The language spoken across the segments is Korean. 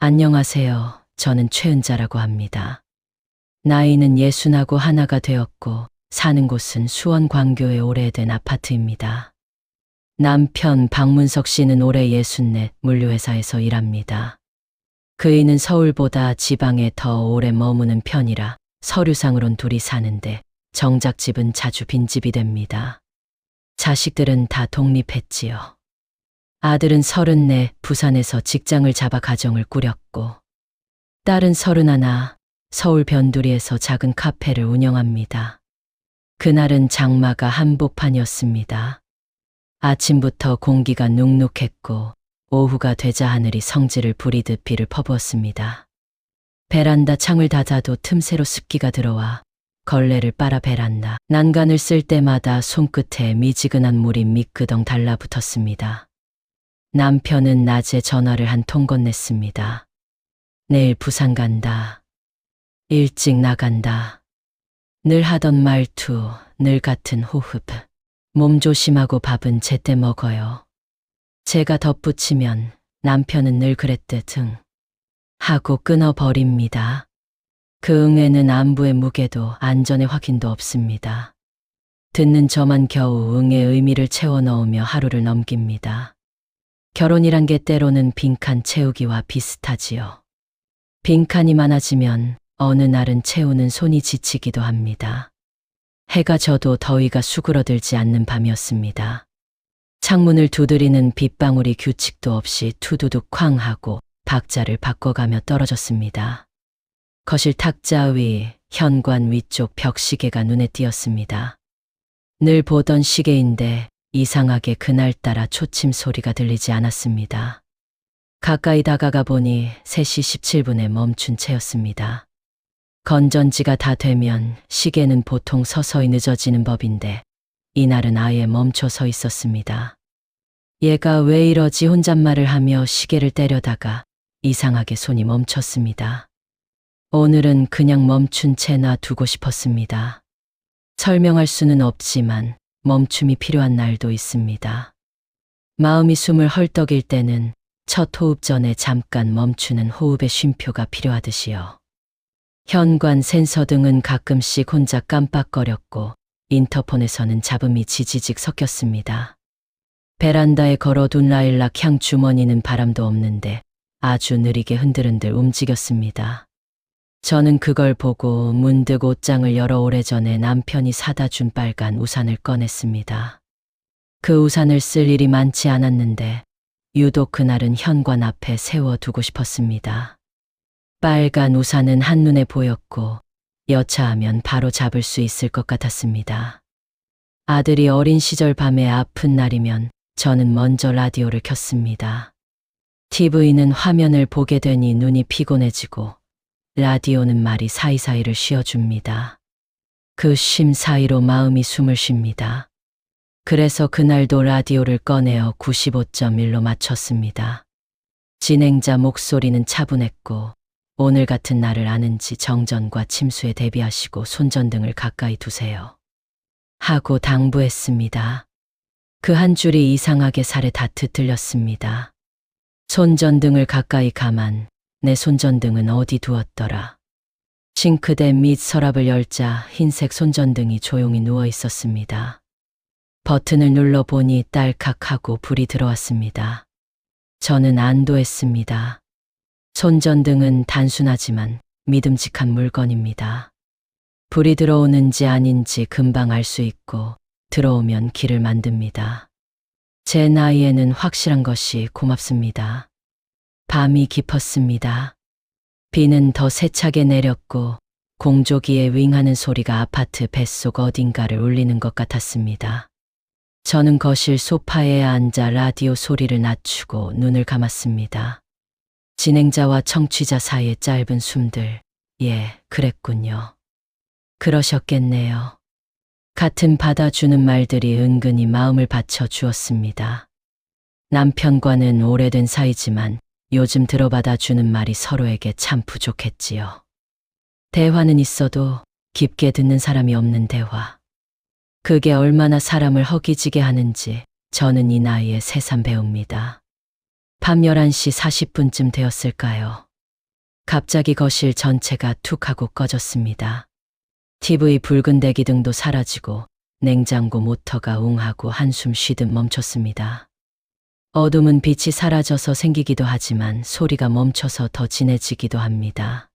안녕하세요. 저는 최은자라고 합니다. 나이는 61가 되었고 사는 곳은 수원 광교의 오래된 아파트입니다. 남편 박문석 씨는 올해 64 물류회사에서 일합니다. 그이는 서울보다 지방에 더 오래 머무는 편이라 서류상으론 둘이 사는데 정작 집은 자주 빈집이 됩니다. 자식들은 다 독립했지요. 아들은 34 부산에서 직장을 잡아 가정을 꾸렸고 딸은 31 서울 변두리에서 작은 카페를 운영합니다. 그날은 장마가 한복판이었습니다. 아침부터 공기가 눅눅했고 오후가 되자 하늘이 성질을 부리듯 비를 퍼부었습니다. 베란다 창을 닫아도 틈새로 습기가 들어와 걸레를 빨아 베란다 난간을 쓸 때마다 손끝에 미지근한 물이 미끄덩 달라붙었습니다. 남편은 낮에 전화를 한 통 건넸습니다. 내일 부산 간다. 일찍 나간다. 늘 하던 말투, 늘 같은 호흡. 몸 조심하고 밥은 제때 먹어요. 제가 덧붙이면 남편은 늘 그랬듯 응. 하고 끊어버립니다. 그 응에는 안부의 무게도 안전의 확인도 없습니다. 듣는 저만 겨우 응의 의미를 채워 넣으며 하루를 넘깁니다. 결혼이란 게 때로는 빈칸 채우기와 비슷하지요. 빈칸이 많아지면 어느 날은 채우는 손이 지치기도 합니다. 해가 져도 더위가 수그러들지 않는 밤이었습니다. 창문을 두드리는 빗방울이 규칙도 없이 투두둑 쾅 하고 박자를 바꿔가며 떨어졌습니다. 거실 탁자 위, 현관 위쪽 벽시계가 눈에 띄었습니다. 늘 보던 시계인데 이상하게 그날따라 초침 소리가 들리지 않았습니다. 가까이 다가가 보니 3시 17분에 멈춘 채였습니다. 건전지가 다 되면 시계는 보통 서서히 늦어지는 법인데 이날은 아예 멈춰 서 있었습니다. 얘가 왜 이러지 혼잣말을 하며 시계를 때려다가 이상하게 손이 멈췄습니다. 오늘은 그냥 멈춘 채 놔두고 싶었습니다. 설명할 수는 없지만 멈춤이 필요한 날도 있습니다. 마음이 숨을 헐떡일 때는 첫 호흡 전에 잠깐 멈추는 호흡의 쉼표가 필요하듯이요. 현관 센서 등은 가끔씩 혼자 깜빡거렸고 인터폰에서는 잡음이 지지직 섞였습니다. 베란다에 걸어둔 라일락 향 주머니는 바람도 없는데 아주 느리게 흔들흔들 움직였습니다. 저는 그걸 보고 문득 옷장을 열어 오래전에 남편이 사다 준 빨간 우산을 꺼냈습니다. 그 우산을 쓸 일이 많지 않았는데 유독 그날은 현관 앞에 세워두고 싶었습니다. 빨간 우산은 한눈에 보였고 여차하면 바로 잡을 수 있을 것 같았습니다. 아들이 어린 시절 밤에 아픈 날이면 저는 먼저 라디오를 켰습니다. TV는 화면을 보게 되니 눈이 피곤해지고 라디오는 말이 사이사이를 쉬어줍니다. 그 쉼 사이로 마음이 숨을 쉽니다. 그래서 그날도 라디오를 꺼내어 95.1로 맞췄습니다. 진행자 목소리는 차분했고 오늘 같은 날을 아는지 정전과 침수에 대비하시고 손전등을 가까이 두세요. 하고 당부했습니다. 그 한 줄이 이상하게 살에 닿듯 들렸습니다. 손전등을 가까이 가만 내 손전등은 어디 두었더라. 싱크대 밑 서랍을 열자 흰색 손전등이 조용히 누워 있었습니다. 버튼을 눌러보니 딸칵하고 불이 들어왔습니다. 저는 안도했습니다. 손전등은 단순하지만 믿음직한 물건입니다. 불이 들어오는지 아닌지 금방 알 수 있고 들어오면 길을 만듭니다. 제 나이에는 확실한 것이 고맙습니다. 밤이 깊었습니다. 비는 더 세차게 내렸고 공조기의 윙하는 소리가 아파트 뱃속 어딘가를 울리는 것 같았습니다. 저는 거실 소파에 앉아 라디오 소리를 낮추고 눈을 감았습니다. 진행자와 청취자 사이의 짧은 숨들, 예, 그랬군요. 그러셨겠네요. 같은 받아주는 말들이 은근히 마음을 받쳐 주었습니다. 남편과는 오래된 사이지만 요즘 들어받아주는 말이 서로에게 참 부족했지요. 대화는 있어도 깊게 듣는 사람이 없는 대화. 그게 얼마나 사람을 허기지게 하는지 저는 이 나이에 새삼 배웁니다. 밤 11시 40분쯤 되었을까요? 갑자기 거실 전체가 툭 하고 꺼졌습니다. TV 붉은 대기등도 사라지고 냉장고 모터가 웅하고 한숨 쉬듯 멈췄습니다. 어둠은 빛이 사라져서 생기기도 하지만 소리가 멈춰서 더 진해지기도 합니다.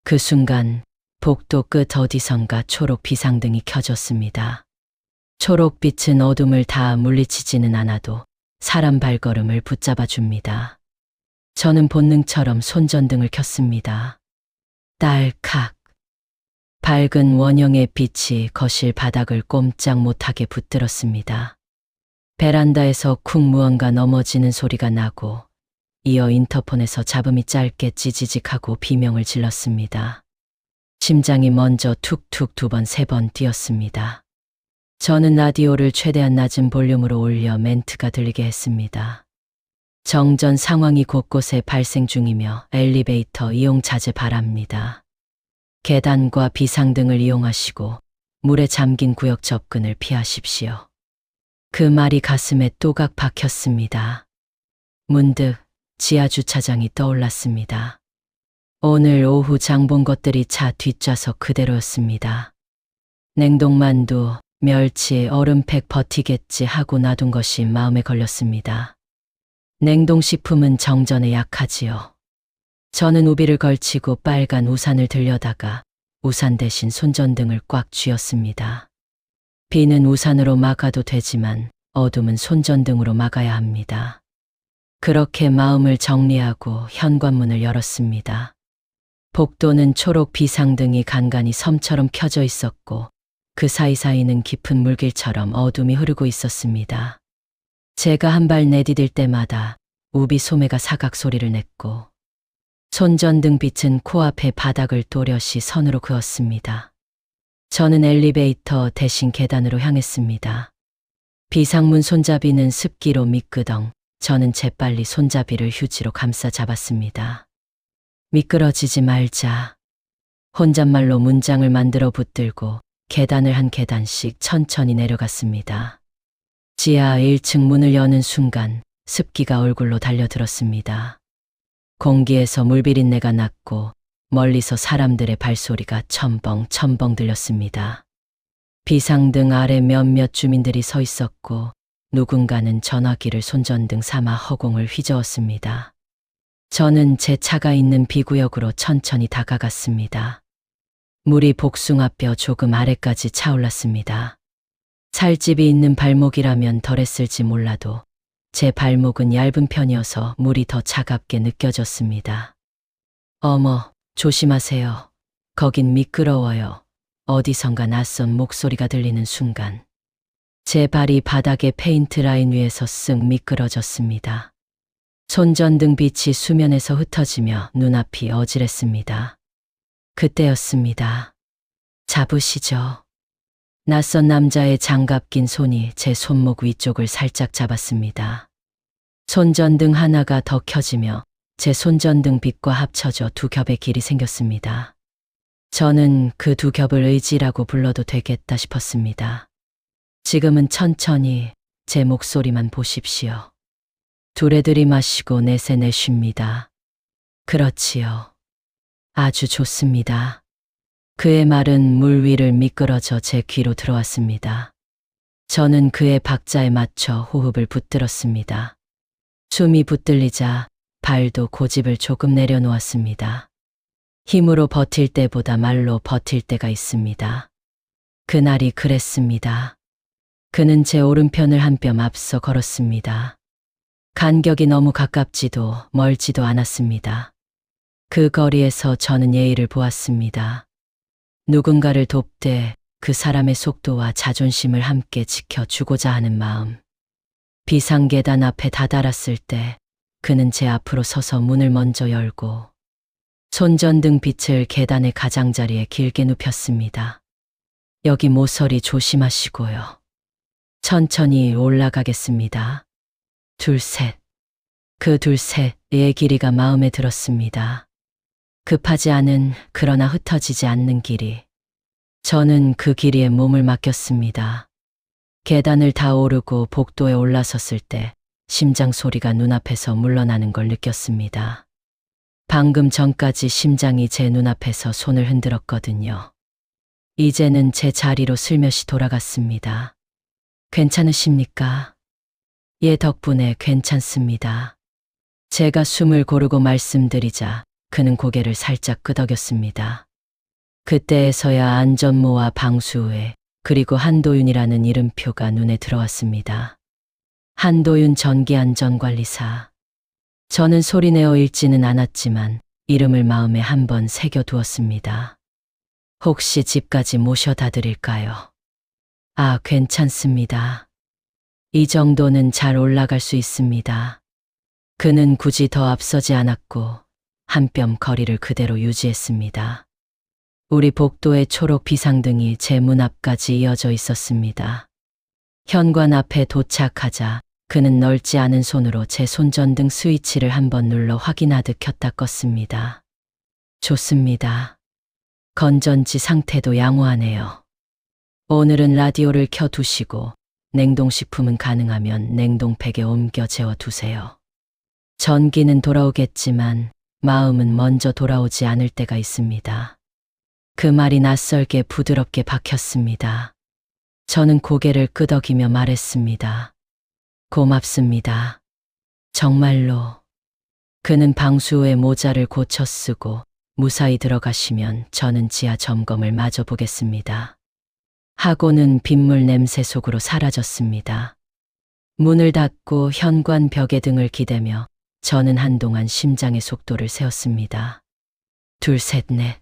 그 순간 복도 끝 어디선가 초록 비상등이 켜졌습니다. 초록빛은 어둠을 다 물리치지는 않아도 사람 발걸음을 붙잡아 줍니다. 저는 본능처럼 손전등을 켰습니다. 딸칵. 밝은 원형의 빛이 거실 바닥을 꼼짝 못하게 붙들었습니다. 베란다에서 쿵 무언가 넘어지는 소리가 나고 이어 인터폰에서 잡음이 짧게 찌지직하고 비명을 질렀습니다. 심장이 먼저 툭툭 2번, 3번 뛰었습니다. 저는 라디오를 최대한 낮은 볼륨으로 올려 멘트가 들리게 했습니다. 정전 상황이 곳곳에 발생 중이며 엘리베이터 이용 자제 바랍니다. 계단과 비상등을 이용하시고 물에 잠긴 구역 접근을 피하십시오. 그 말이 가슴에 또각 박혔습니다. 문득 지하 주차장이 떠올랐습니다. 오늘 오후 장 본 것들이 차 뒷좌석 그대로였습니다. 냉동만두, 멸치, 얼음팩 버티겠지 하고 놔둔 것이 마음에 걸렸습니다. 냉동식품은 정전에 약하지요. 저는 우비를 걸치고 빨간 우산을 들여다가 우산 대신 손전등을 꽉 쥐었습니다. 비는 우산으로 막아도 되지만 어둠은 손전등으로 막아야 합니다. 그렇게 마음을 정리하고 현관문을 열었습니다. 복도는 초록 비상등이 간간히 섬처럼 켜져 있었고 그 사이사이는 깊은 물길처럼 어둠이 흐르고 있었습니다. 제가 한 발 내디딜 때마다 우비 소매가 사각 소리를 냈고 손전등 빛은 코앞에 바닥을 또렷이 선으로 그었습니다. 저는 엘리베이터 대신 계단으로 향했습니다. 비상문 손잡이는 습기로 미끄덩, 저는 재빨리 손잡이를 휴지로 감싸 잡았습니다. 미끄러지지 말자. 혼잣말로 문장을 만들어 붙들고 계단을 한 계단씩 천천히 내려갔습니다. 지하 1층 문을 여는 순간 습기가 얼굴로 달려들었습니다. 공기에서 물비린내가 났고 멀리서 사람들의 발소리가 첨벙첨벙 들렸습니다. 비상등 아래 몇몇 주민들이 서 있었고 누군가는 전화기를 손전등 삼아 허공을 휘저었습니다. 저는 제 차가 있는 B구역으로 천천히 다가갔습니다. 물이 복숭아뼈 조금 아래까지 차올랐습니다. 살집이 있는 발목이라면 덜했을지 몰라도 제 발목은 얇은 편이어서 물이 더 차갑게 느껴졌습니다. 어머, 조심하세요. 거긴 미끄러워요. 어디선가 낯선 목소리가 들리는 순간 제 발이 바닥의 페인트 라인 위에서 쓱 미끄러졌습니다. 손전등 빛이 수면에서 흩어지며 눈앞이 어지랬습니다. 그때였습니다. 잡으시죠. 낯선 남자의 장갑 낀 손이 제 손목 위쪽을 살짝 잡았습니다. 손전등 하나가 더 켜지며 제 손전등 빛과 합쳐져 2겹의 길이 생겼습니다. 저는 그 2겹을 의지라고 불러도 되겠다 싶었습니다. 지금은 천천히 제 목소리만 보십시오. 둘에 들이마시고 넷에 내쉽니다. 그렇지요. 아주 좋습니다. 그의 말은 물 위를 미끄러져 제 귀로 들어왔습니다. 저는 그의 박자에 맞춰 호흡을 붙들었습니다. 숨이 붙들리자 발도 고집을 조금 내려놓았습니다. 힘으로 버틸 때보다 말로 버틸 때가 있습니다. 그날이 그랬습니다. 그는 제 오른편을 한 뼘 앞서 걸었습니다. 간격이 너무 가깝지도 멀지도 않았습니다. 그 거리에서 저는 예의를 보았습니다. 누군가를 돕되 그 사람의 속도와 자존심을 함께 지켜주고자 하는 마음. 비상계단 앞에 다다랐을 때 그는 제 앞으로 서서 문을 먼저 열고 손전등 빛을 계단의 가장자리에 길게 눕혔습니다. 여기 모서리 조심하시고요. 천천히 올라가겠습니다. 둘셋. 그 둘셋의 길이가 마음에 들었습니다. 급하지 않은 그러나 흩어지지 않는 길이. 저는 그 길이에 몸을 맡겼습니다. 계단을 다 오르고 복도에 올라섰을 때 심장 소리가 눈앞에서 물러나는 걸 느꼈습니다. 방금 전까지 심장이 제 눈앞에서 손을 흔들었거든요. 이제는 제 자리로 슬며시 돌아갔습니다. 괜찮으십니까? 예, 덕분에 괜찮습니다. 제가 숨을 고르고 말씀드리자 그는 고개를 살짝 끄덕였습니다. 그때에서야 안전모와 방수회 그리고 한도윤이라는 이름표가 눈에 들어왔습니다. 한도윤 전기안전관리사. 저는 소리내어 읽지는 않았지만 이름을 마음에 한번 새겨두었습니다. 혹시 집까지 모셔다 드릴까요? 아, 괜찮습니다. 이 정도는 잘 올라갈 수 있습니다. 그는 굳이 더 앞서지 않았고 한 뼘 거리를 그대로 유지했습니다. 우리 복도에 초록 비상등이 제 문 앞까지 이어져 있었습니다. 현관 앞에 도착하자 그는 넓지 않은 손으로 제 손전등 스위치를 한번 눌러 확인하듯 켰다 껐습니다. 좋습니다. 건전지 상태도 양호하네요. 오늘은 라디오를 켜두시고 냉동식품은 가능하면 냉동팩에 옮겨 재워두세요. 전기는 돌아오겠지만 마음은 먼저 돌아오지 않을 때가 있습니다. 그 말이 낯설게 부드럽게 박혔습니다. 저는 고개를 끄덕이며 말했습니다. 고맙습니다. 정말로. 그는 방수호의 모자를 고쳐 쓰고 무사히 들어가시면 저는 지하 점검을 마저 보겠습니다. 하고는 빗물 냄새 속으로 사라졌습니다. 문을 닫고 현관 벽에 등을 기대며 저는 한동안 심장의 속도를 세웠습니다. 둘, 셋, 넷.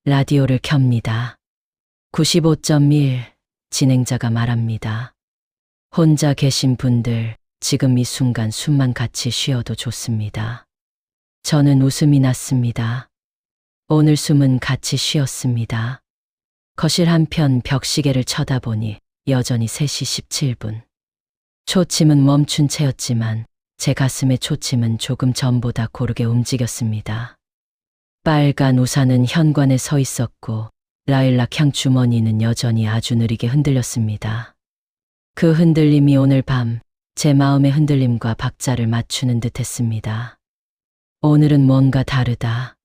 라디오를 켭니다. 95.1 진행자가 말합니다. 혼자 계신 분들, 지금 이 순간 숨만 같이 쉬어도 좋습니다. 저는 웃음이 났습니다. 오늘 숨은 같이 쉬었습니다. 거실 한편 벽시계를 쳐다보니 여전히 3시 17분. 초침은 멈춘 채였지만 제 가슴의 초침은 조금 전보다 고르게 움직였습니다. 빨간 우산은 현관에 서 있었고 라일락 향 주머니는 여전히 아주 느리게 흔들렸습니다. 그 흔들림이 오늘 밤 제 마음의 흔들림과 박자를 맞추는 듯 했습니다. 오늘은 뭔가 다르다.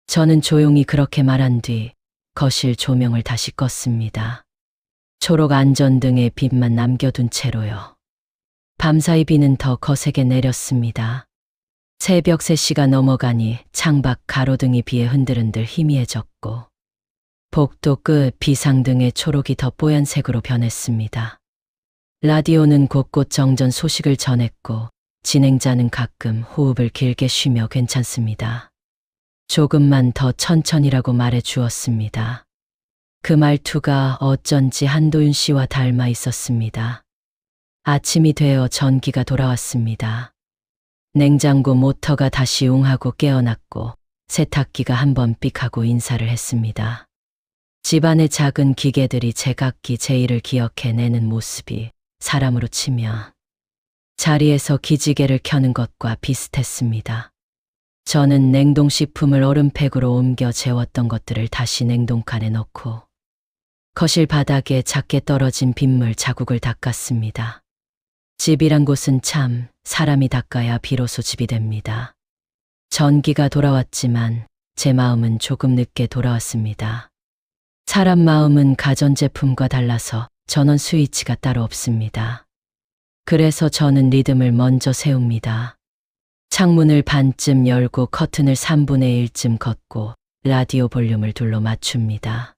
저는 조용히 그렇게 말한 뒤 거실 조명을 다시 껐습니다. 초록 안전등에 빛만 남겨둔 채로요. 밤사이 비는 더 거세게 내렸습니다. 새벽 3시가 넘어가니 창밖 가로등이 비에 흔들흔들 희미해졌고 복도 끝 비상등의 초록이 더 뽀얀 색으로 변했습니다. 라디오는 곳곳 정전 소식을 전했고 진행자는 가끔 호흡을 길게 쉬며 괜찮습니다. 조금만 더 천천히라고 말해 주었습니다. 그 말투가 어쩐지 한도윤 씨와 닮아 있었습니다. 아침이 되어 전기가 돌아왔습니다. 냉장고 모터가 다시 웅하고 깨어났고 세탁기가 한번 삑 하고 인사를 했습니다. 집안의 작은 기계들이 제각기 제 일을 기억해내는 모습이 사람으로 치면 자리에서 기지개를 켜는 것과 비슷했습니다. 저는 냉동식품을 얼음팩으로 옮겨 재웠던 것들을 다시 냉동칸에 넣고 거실 바닥에 작게 떨어진 빗물 자국을 닦았습니다. 집이란 곳은 참 사람이 닦아야 비로소 집이 됩니다. 전기가 돌아왔지만 제 마음은 조금 늦게 돌아왔습니다. 사람 마음은 가전제품과 달라서 전원 스위치가 따로 없습니다. 그래서 저는 리듬을 먼저 세웁니다. 창문을 반쯤 열고 커튼을 3분의 1쯤 걷고 라디오 볼륨을 둘러 맞춥니다.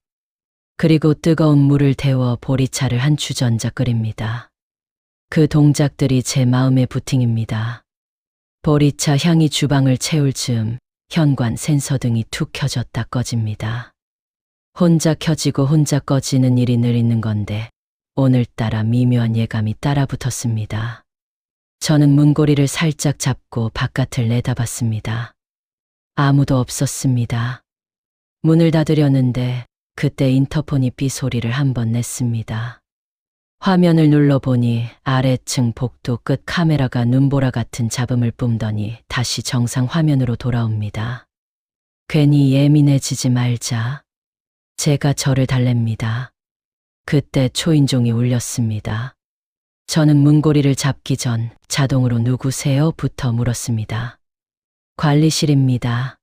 그리고 뜨거운 물을 데워 보리차를 한 주전자 끓입니다. 그 동작들이 제 마음의 부팅입니다. 보리차 향이 주방을 채울 즈음 현관 센서 등이 툭 켜졌다 꺼집니다. 혼자 켜지고 혼자 꺼지는 일이 늘 있는 건데 오늘따라 미묘한 예감이 따라 붙었습니다. 저는 문고리를 살짝 잡고 바깥을 내다봤습니다. 아무도 없었습니다. 문을 닫으려는데 그때 인터폰이 삐 소리를 한번 냈습니다. 화면을 눌러보니 아래층 복도 끝 카메라가 눈보라 같은 잡음을 뿜더니 다시 정상 화면으로 돌아옵니다. 괜히 예민해지지 말자. 제가 저를 달랩니다. 그때 초인종이 울렸습니다. 저는 문고리를 잡기 전 자동으로 누구세요?부터 물었습니다. 관리실입니다.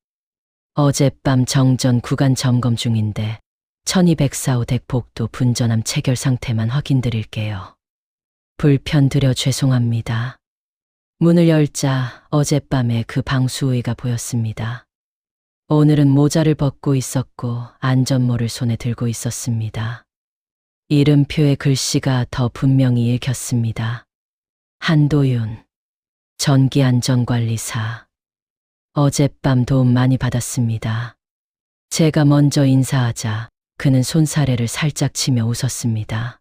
어젯밤 정전 구간 점검 중인데 1204호 덱복도 분전함 체결 상태만 확인드릴게요. 불편 드려 죄송합니다. 문을 열자 어젯밤에 그 방수호의가 보였습니다. 오늘은 모자를 벗고 있었고 안전모를 손에 들고 있었습니다. 이름표의 글씨가 더 분명히 읽혔습니다. 한도윤, 전기안전관리사. 어젯밤 도움 많이 받았습니다. 제가 먼저 인사하자 그는 손사래를 살짝 치며 웃었습니다.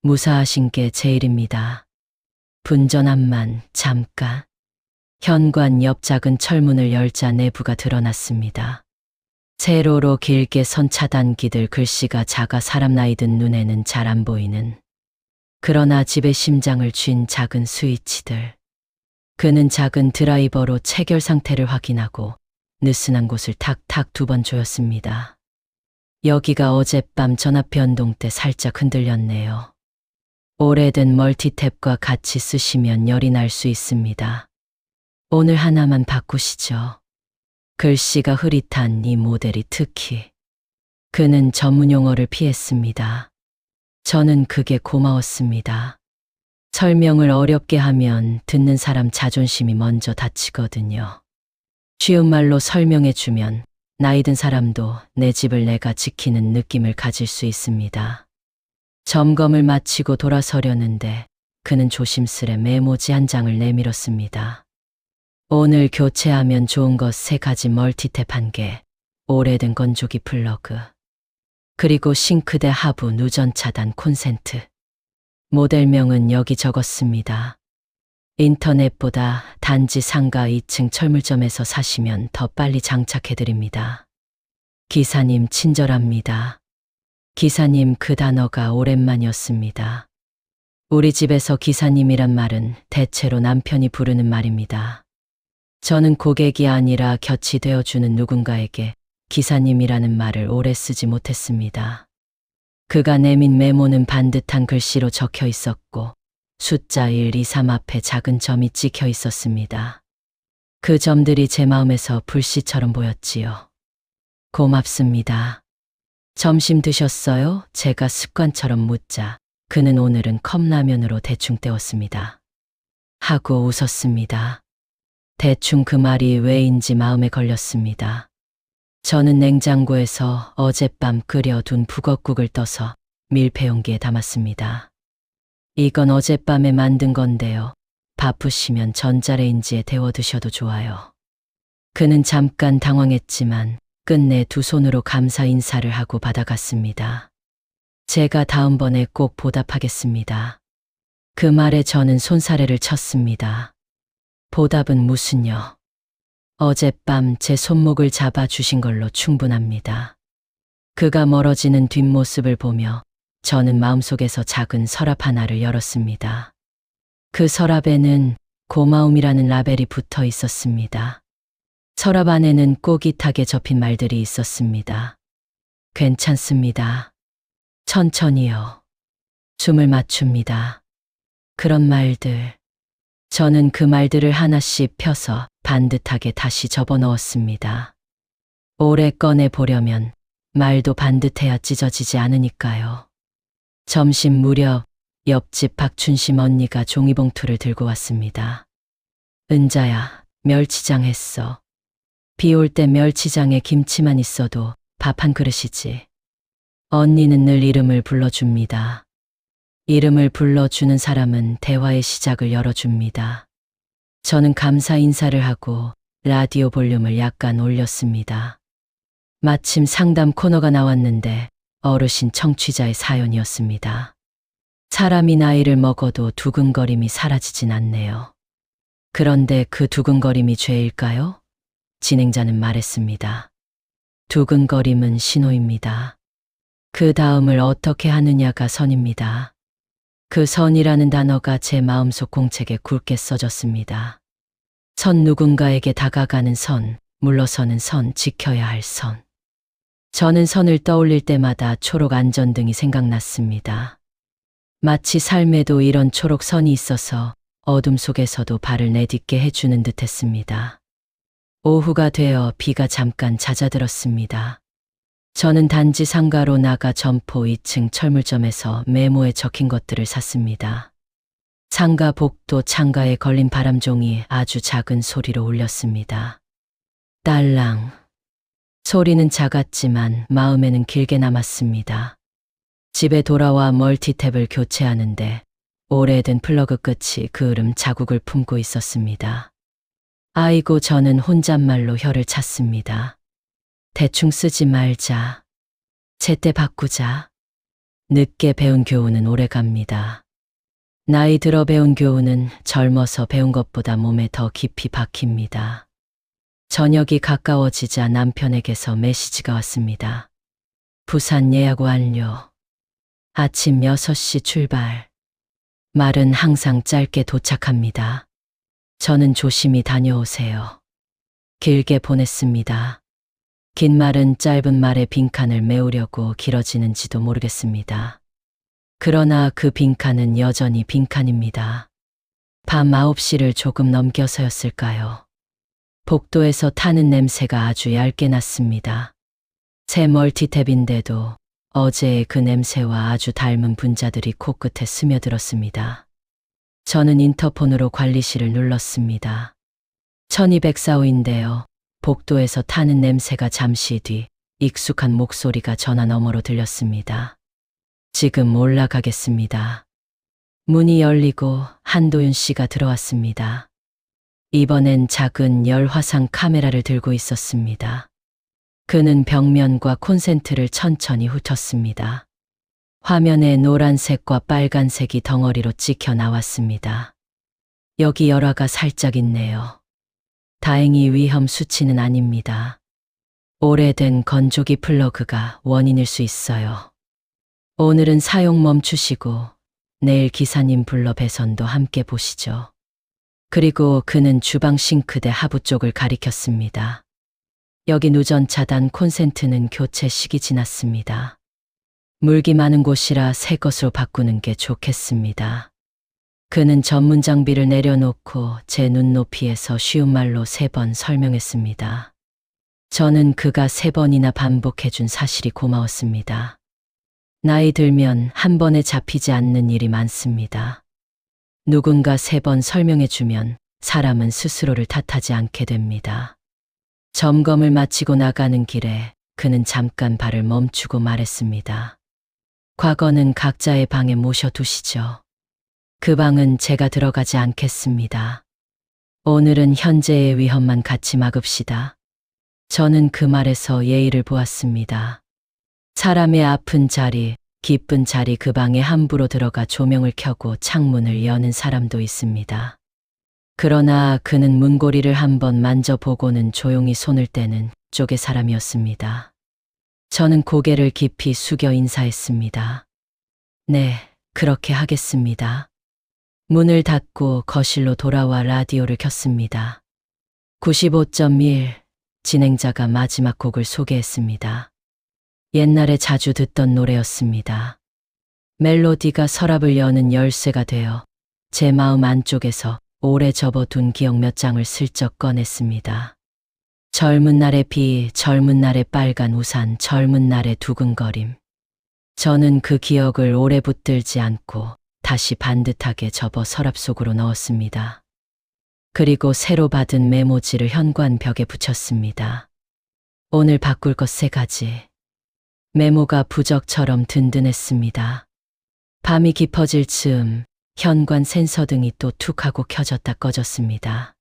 무사하신 게 제일입니다. 분전함만 잠깐. 현관 옆 작은 철문을 열자 내부가 드러났습니다. 세로로 길게 선 차단기들, 글씨가 작아 사람 나이 든 눈에는 잘 안 보이는. 그러나 집의 심장을 쥔 작은 스위치들. 그는 작은 드라이버로 체결 상태를 확인하고 느슨한 곳을 탁탁 2번 조였습니다. 여기가 어젯밤 전압 변동 때 살짝 흔들렸네요. 오래된 멀티탭과 같이 쓰시면 열이 날 수 있습니다. 오늘 하나만 바꾸시죠. 글씨가 흐릿한 이 모델이 특히. 그는 전문 용어를 피했습니다. 저는 그게 고마웠습니다. 설명을 어렵게 하면 듣는 사람 자존심이 먼저 다치거든요. 쉬운 말로 설명해주면 나이 든 사람도 내 집을 내가 지키는 느낌을 가질 수 있습니다. 점검을 마치고 돌아서려는데 그는 조심스레 메모지 한 장을 내밀었습니다. 오늘 교체하면 좋은 것 3가지, 멀티탭 1개, 오래된 건조기 플러그, 그리고 싱크대 하부 누전 차단 콘센트. 모델명은 여기 적었습니다. 인터넷보다 단지 상가 2층 철물점에서 사시면 더 빨리 장착해드립니다. 기사님 친절합니다. 기사님, 그 단어가 오랜만이었습니다. 우리 집에서 기사님이란 말은 대체로 남편이 부르는 말입니다. 저는 고객이 아니라 곁이 되어주는 누군가에게 기사님이라는 말을 오래 쓰지 못했습니다. 그가 내민 메모는 반듯한 글씨로 적혀 있었고 숫자 1, 2, 3 앞에 작은 점이 찍혀 있었습니다. 그 점들이 제 마음에서 불씨처럼 보였지요. 고맙습니다. 점심 드셨어요? 제가 습관처럼 묻자 그는 오늘은 컵라면으로 대충 때웠습니다. 하고 웃었습니다. 대충 그 말이 왜인지 마음에 걸렸습니다. 저는 냉장고에서 어젯밤 끓여둔 북엇국을 떠서 밀폐용기에 담았습니다. 이건 어젯밤에 만든 건데요. 바쁘시면 전자레인지에 데워 드셔도 좋아요. 그는 잠깐 당황했지만 끝내 2 손으로 감사 인사를 하고 받아갔습니다. 제가 다음번에 꼭 보답하겠습니다. 그 말에 저는 손사래를 쳤습니다. 보답은 무슨요? 어젯밤 제 손목을 잡아주신 걸로 충분합니다. 그가 멀어지는 뒷모습을 보며 저는 마음속에서 작은 서랍 하나를 열었습니다. 그 서랍에는 고마움이라는 라벨이 붙어 있었습니다. 서랍 안에는 꼬깃하게 접힌 말들이 있었습니다. 괜찮습니다. 천천히요. 숨을 맞춥니다. 그런 말들. 저는 그 말들을 하나씩 펴서 반듯하게 다시 접어 넣었습니다. 오래 꺼내 보려면 말도 반듯해야 찢어지지 않으니까요. 점심 무렵 옆집 박춘심 언니가 종이봉투를 들고 왔습니다. 은자야, 멸치장 했어. 비 올 때 멸치장에 김치만 있어도 밥 한 그릇이지. 언니는 늘 이름을 불러줍니다. 이름을 불러주는 사람은 대화의 시작을 열어줍니다. 저는 감사 인사를 하고 라디오 볼륨을 약간 올렸습니다. 마침 상담 코너가 나왔는데 어르신 청취자의 사연이었습니다. 사람이 나이를 먹어도 두근거림이 사라지진 않네요. 그런데 그 두근거림이 죄일까요? 진행자는 말했습니다. 두근거림은 신호입니다. 그 다음을 어떻게 하느냐가 선입니다. 그 선이라는 단어가 제 마음속 공책에 굵게 써졌습니다. 선, 누군가에게 다가가는 선, 물러서는 선, 지켜야 할 선. 저는 선을 떠올릴 때마다 초록 안전등이 생각났습니다. 마치 삶에도 이런 초록 선이 있어서 어둠 속에서도 발을 내딛게 해주는 듯 했습니다. 오후가 되어 비가 잠깐 잦아들었습니다. 저는 단지 상가로 나가 점포 2층 철물점에서 메모에 적힌 것들을 샀습니다. 상가 복도 창가에 걸린 바람종이 아주 작은 소리로 울렸습니다. 딸랑. 소리는 작았지만 마음에는 길게 남았습니다. 집에 돌아와 멀티탭을 교체하는데 오래된 플러그 끝이 그을음 자국을 품고 있었습니다. 아이고, 저는 혼잣말로 혀를 찼습니다. 대충 쓰지 말자. 제때 바꾸자. 늦게 배운 교훈은 오래갑니다. 나이 들어 배운 교훈은 젊어서 배운 것보다 몸에 더 깊이 박힙니다. 저녁이 가까워지자 남편에게서 메시지가 왔습니다. 부산 예약 완료. 아침 6시 출발. 말은 항상 짧게 도착합니다. 저는 조심히 다녀오세요. 길게 보냈습니다. 긴 말은 짧은 말의 빈칸을 메우려고 길어지는지도 모르겠습니다. 그러나 그 빈칸은 여전히 빈칸입니다. 밤 9시를 조금 넘겨서였을까요? 복도에서 타는 냄새가 아주 얇게 났습니다. 새 멀티탭인데도 어제의 그 냄새와 아주 닮은 분자들이 코끝에 스며들었습니다. 저는 인터폰으로 관리실을 눌렀습니다. 1204호인데요. 복도에서 타는 냄새가 잠시 뒤 익숙한 목소리가 전화 너머로 들렸습니다. 지금 올라가겠습니다. 문이 열리고 한도윤 씨가 들어왔습니다. 이번엔 작은 열화상 카메라를 들고 있었습니다. 그는 벽면과 콘센트를 천천히 훑었습니다. 화면에 노란색과 빨간색이 덩어리로 찍혀 나왔습니다. 여기 열화가 살짝 있네요. 다행히 위험 수치는 아닙니다. 오래된 건조기 플러그가 원인일 수 있어요. 오늘은 사용 멈추시고 내일 기사님 불러 배선도 함께 보시죠. 그리고 그는 주방 싱크대 하부 쪽을 가리켰습니다. 여기 누전 차단 콘센트는 교체 시기 지났습니다. 물기 많은 곳이라 새 것으로 바꾸는 게 좋겠습니다. 그는 전문 장비를 내려놓고 제 눈높이에서 쉬운 말로 3번 설명했습니다. 저는 그가 3번이나 반복해준 사실이 고마웠습니다. 나이 들면 한 번에 잡히지 않는 일이 많습니다. 누군가 3번 설명해주면 사람은 스스로를 탓하지 않게 됩니다. 점검을 마치고 나가는 길에 그는 잠깐 발을 멈추고 말했습니다. 과거는 각자의 방에 모셔두시죠. 그 방은 제가 들어가지 않겠습니다. 오늘은 현재의 위험만 같이 막읍시다. 저는 그 말에서 예의를 보았습니다. 사람의 아픈 자리, 기쁜 자리 그 방에 함부로 들어가 조명을 켜고 창문을 여는 사람도 있습니다. 그러나 그는 문고리를 한번 만져보고는 조용히 손을 떼는 쪽의 사람이었습니다. 저는 고개를 깊이 숙여 인사했습니다. 네, 그렇게 하겠습니다. 문을 닫고 거실로 돌아와 라디오를 켰습니다. 95.1 진행자가 마지막 곡을 소개했습니다. 옛날에 자주 듣던 노래였습니다. 멜로디가 서랍을 여는 열쇠가 되어 제 마음 안쪽에서 오래 접어둔 기억 몇 장을 슬쩍 꺼냈습니다. 젊은 날의 비, 젊은 날의 빨간 우산, 젊은 날의 두근거림. 저는 그 기억을 오래 붙들지 않고 다시 반듯하게 접어 서랍 속으로 넣었습니다. 그리고 새로 받은 메모지를 현관 벽에 붙였습니다. 오늘 바꿀 것 3가지. 메모가 부적처럼 든든했습니다. 밤이 깊어질 즈음 현관 센서등이 또 툭 하고 켜졌다 꺼졌습니다.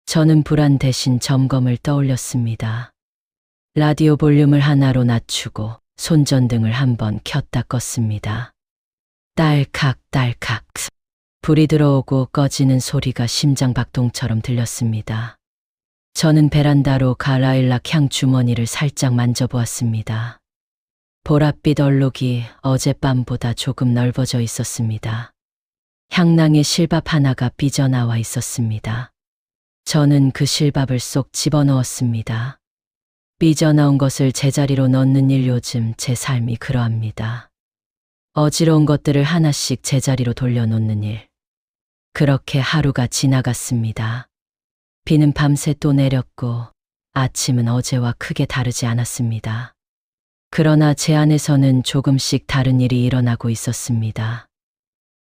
저는 불안 대신 점검을 떠올렸습니다. 라디오 볼륨을 하나로 낮추고 손전등을 한번 켰다 껐습니다. 딸칵 딸칵 불이 들어오고 꺼지는 소리가 심장박동처럼 들렸습니다. 저는 베란다로 가라일락 향 주머니를 살짝 만져보았습니다. 보랏빛 얼룩이 어젯밤보다 조금 넓어져 있었습니다. 향낭의 실밥 하나가 삐져나와 있었습니다. 저는 그 실밥을 쏙 집어넣었습니다. 삐져나온 것을 제자리로 넣는 일 요즘 제 삶이 그러합니다. 어지러운 것들을 하나씩 제자리로 돌려놓는 일. 그렇게 하루가 지나갔습니다. 비는 밤새 또 내렸고 아침은 어제와 크게 다르지 않았습니다. 그러나 제 안에서는 조금씩 다른 일이 일어나고 있었습니다.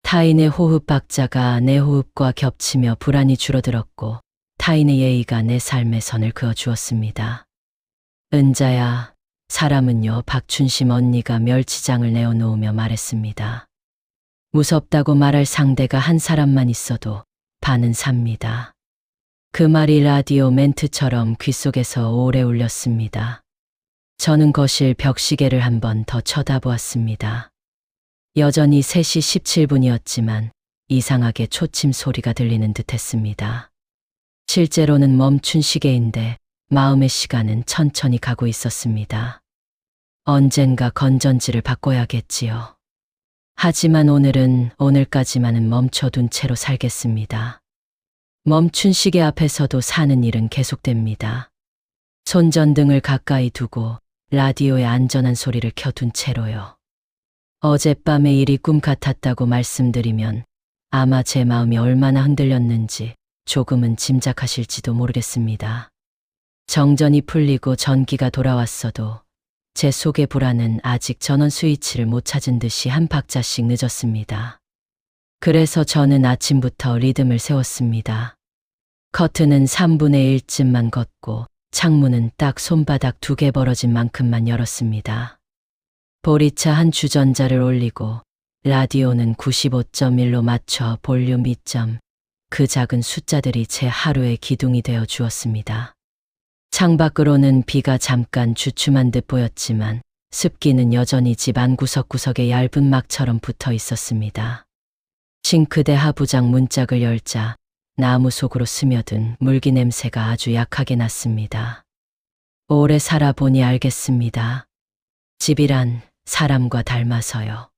타인의 호흡 박자가 내 호흡과 겹치며 불안이 줄어들었고 타인의 예의가 내 삶의 선을 그어주었습니다. 은자야, 사람은요, 박춘심 언니가 멸치장을 내어놓으며 말했습니다. 무섭다고 말할 상대가 한 사람만 있어도 반은 삽니다. 그 말이 라디오 멘트처럼 귓속에서 오래 울렸습니다. 저는 거실 벽시계를 한 번 더 쳐다보았습니다. 여전히 3시 17분이었지만 이상하게 초침 소리가 들리는 듯 했습니다. 실제로는 멈춘 시계인데 마음의 시간은 천천히 가고 있었습니다. 언젠가 건전지를 바꿔야겠지요. 하지만 오늘은 오늘까지만은 멈춰둔 채로 살겠습니다. 멈춘 시계 앞에서도 사는 일은 계속됩니다. 손전등을 가까이 두고 라디오의 안전한 소리를 켜둔 채로요. 어젯밤의 일이 꿈 같았다고 말씀드리면 아마 제 마음이 얼마나 흔들렸는지 조금은 짐작하실지도 모르겠습니다. 정전이 풀리고 전기가 돌아왔어도 제 속의 불안은 아직 전원 스위치를 못 찾은 듯이 한 박자씩 늦었습니다. 그래서 저는 아침부터 리듬을 세웠습니다. 커튼은 3분의 1쯤만 걷고 창문은 딱 손바닥 2개 벌어진 만큼만 열었습니다. 보리차 한 주전자를 올리고 라디오는 95.1로 맞춰 볼륨 2점, 그 작은 숫자들이 제 하루의 기둥이 되어 주었습니다. 창밖으로는 비가 잠깐 주춤한 듯 보였지만 습기는 여전히 집 안 구석구석에 얇은 막처럼 붙어 있었습니다. 싱크대 하부장 문짝을 열자 나무 속으로 스며든 물기 냄새가 아주 약하게 났습니다. 오래 살아보니 알겠습니다. 집이란 사람과 닮아서요.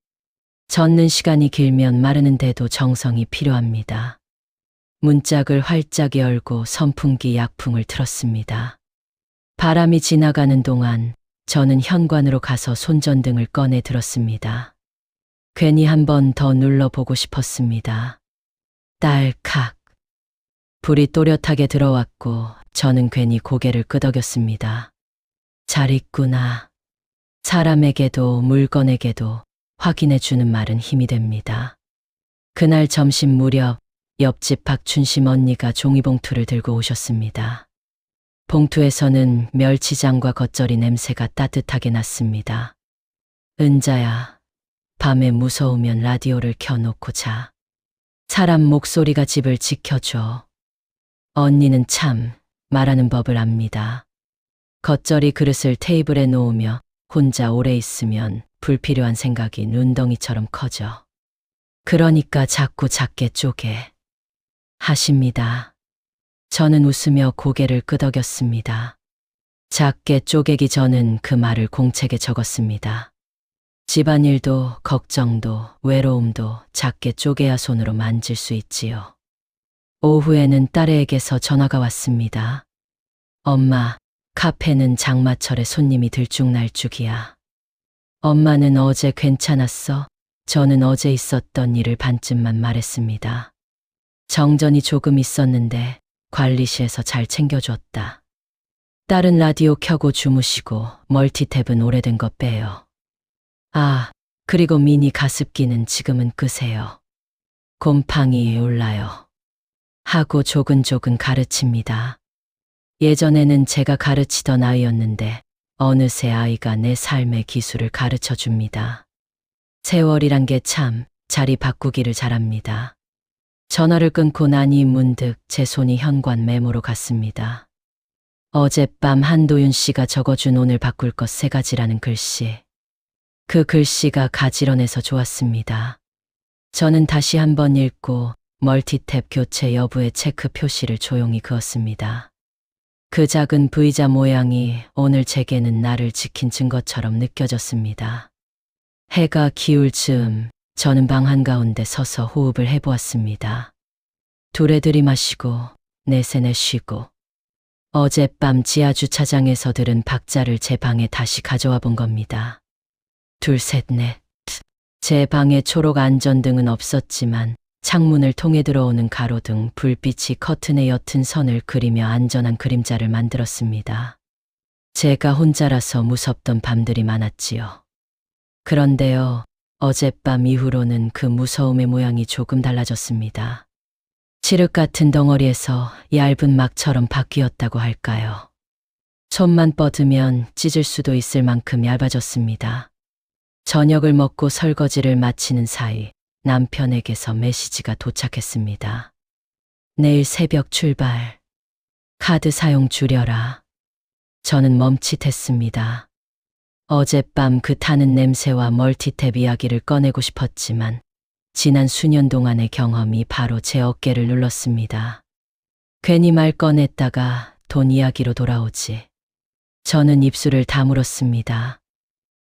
젓는 시간이 길면 마르는데도 정성이 필요합니다. 문짝을 활짝 열고 선풍기 약풍을 틀었습니다. 바람이 지나가는 동안 저는 현관으로 가서 손전등을 꺼내 들었습니다. 괜히 한 번 더 눌러보고 싶었습니다. 딸칵. 불이 또렷하게 들어왔고 저는 괜히 고개를 끄덕였습니다. 잘 있구나. 사람에게도 물건에게도 확인해주는 말은 힘이 됩니다. 그날 점심 무렵 옆집 박춘심 언니가 종이봉투를 들고 오셨습니다. 봉투에서는 멸치장과 겉절이 냄새가 따뜻하게 났습니다. 은자야, 밤에 무서우면 라디오를 켜놓고 자. 사람 목소리가 집을 지켜줘. 언니는 참 말하는 법을 압니다. 겉절이 그릇을 테이블에 놓으며 혼자 오래 있으면 불필요한 생각이 눈덩이처럼 커져. 그러니까 자꾸 작게 쪼개. 하십니다. 저는 웃으며 고개를 끄덕였습니다. 작게 쪼개기 전은 그 말을 공책에 적었습니다. 집안일도 걱정도 외로움도 작게 쪼개야 손으로 만질 수 있지요. 오후에는 딸에게서 전화가 왔습니다. 엄마, 카페는 장마철에 손님이 들쭉날쭉이야. 엄마는 어제 괜찮았어? 저는 어제 있었던 일을 반쯤만 말했습니다. 정전이 조금 있었는데 관리실에서 잘 챙겨줬다. 딸은 라디오 켜고 주무시고 멀티탭은 오래된 거 빼요. 아, 그리고 미니 가습기는 지금은 끄세요. 곰팡이 올라요. 하고 조근조근 가르칩니다. 예전에는 제가 가르치던 아이였는데 어느새 아이가 내 삶의 기술을 가르쳐 줍니다. 세월이란 게 참 자리 바꾸기를 잘합니다. 전화를 끊고 나니 문득 제 손이 현관 메모로 갔습니다. 어젯밤 한도윤 씨가 적어준 오늘 바꿀 것 3가지라는 글씨. 그 글씨가 가지런해서 좋았습니다. 저는 다시 한번 읽고 멀티탭 교체 여부의 체크 표시를 조용히 그었습니다. 그 작은 V자 모양이 오늘 제게는 나를 지킨 증거처럼 느껴졌습니다. 해가 기울 즈음 저는 방 한가운데 서서 호흡을 해보았습니다. 둘에 들이마시고 넷에 내쉬고 어젯밤 지하주차장에서 들은 박자를 제 방에 다시 가져와 본 겁니다. 둘, 셋, 넷. 제 방에 초록 안전등은 없었지만 창문을 통해 들어오는 가로등, 불빛이 커튼의 옅은 선을 그리며 안전한 그림자를 만들었습니다. 제가 혼자라서 무섭던 밤들이 많았지요. 그런데요, 어젯밤 이후로는 그 무서움의 모양이 조금 달라졌습니다. 칠흑 같은 덩어리에서 얇은 막처럼 바뀌었다고 할까요? 손만 뻗으면 찢을 수도 있을 만큼 얇아졌습니다. 저녁을 먹고 설거지를 마치는 사이 남편에게서 메시지가 도착했습니다. 내일 새벽 출발. 카드 사용 줄여라. 저는 멈칫했습니다. 어젯밤 그 타는 냄새와 멀티탭 이야기를 꺼내고 싶었지만 지난 수년 동안의 경험이 바로 제 어깨를 눌렀습니다. 괜히 말 꺼냈다가 돈 이야기로 돌아오지. 저는 입술을 다물었습니다.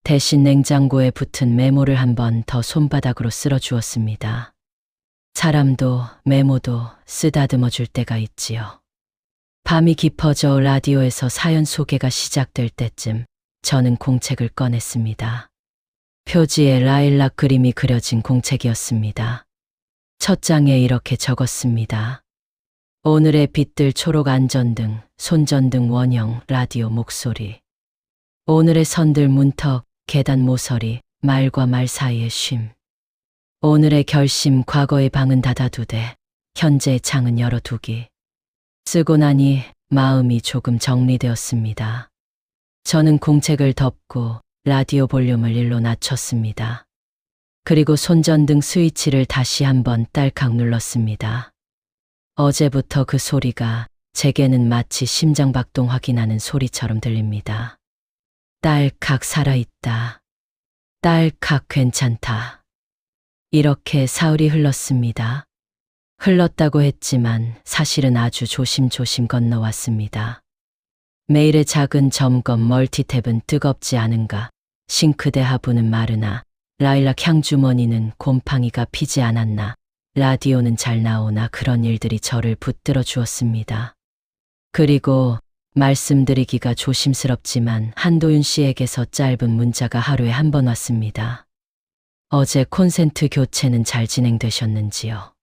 대신 냉장고에 붙은 메모를 한 번 더 손바닥으로 쓸어 주었습니다. 사람도 메모도 쓰다듬어 줄 때가 있지요. 밤이 깊어져 라디오에서 사연 소개가 시작될 때쯤 저는 공책을 꺼냈습니다. 표지에 라일락 그림이 그려진 공책이었습니다. 첫 장에 이렇게 적었습니다. 오늘의 빛들 초록 안전등, 손전등 원형, 라디오 목소리. 오늘의 선들 문턱, 계단 모서리, 말과 말 사이의 쉼. 오늘의 결심, 과거의 방은 닫아두되 현재의 창은 열어두기. 쓰고 나니 마음이 조금 정리되었습니다. 저는 공책을 덮고 라디오 볼륨을 1로 낮췄습니다. 그리고 손전등 스위치를 다시 한번 딸칵 눌렀습니다. 어제부터 그 소리가 제게는 마치 심장박동 확인하는 소리처럼 들립니다. 딸칵 살아있다. 딸칵 괜찮다. 이렇게 사흘이 흘렀습니다. 흘렀다고 했지만 사실은 아주 조심조심 건너왔습니다. 매일의 작은 점검, 멀티탭은 뜨겁지 않은가, 싱크대 하부는 마르나, 라일락 향주머니는 곰팡이가 피지 않았나, 라디오는 잘 나오나 그런 일들이 저를 붙들어 주었습니다. 그리고 말씀드리기가 조심스럽지만 한도윤 씨에게서 짧은 문자가 하루에 한 번 왔습니다. 어제 콘센트 교체는 잘 진행되셨는지요?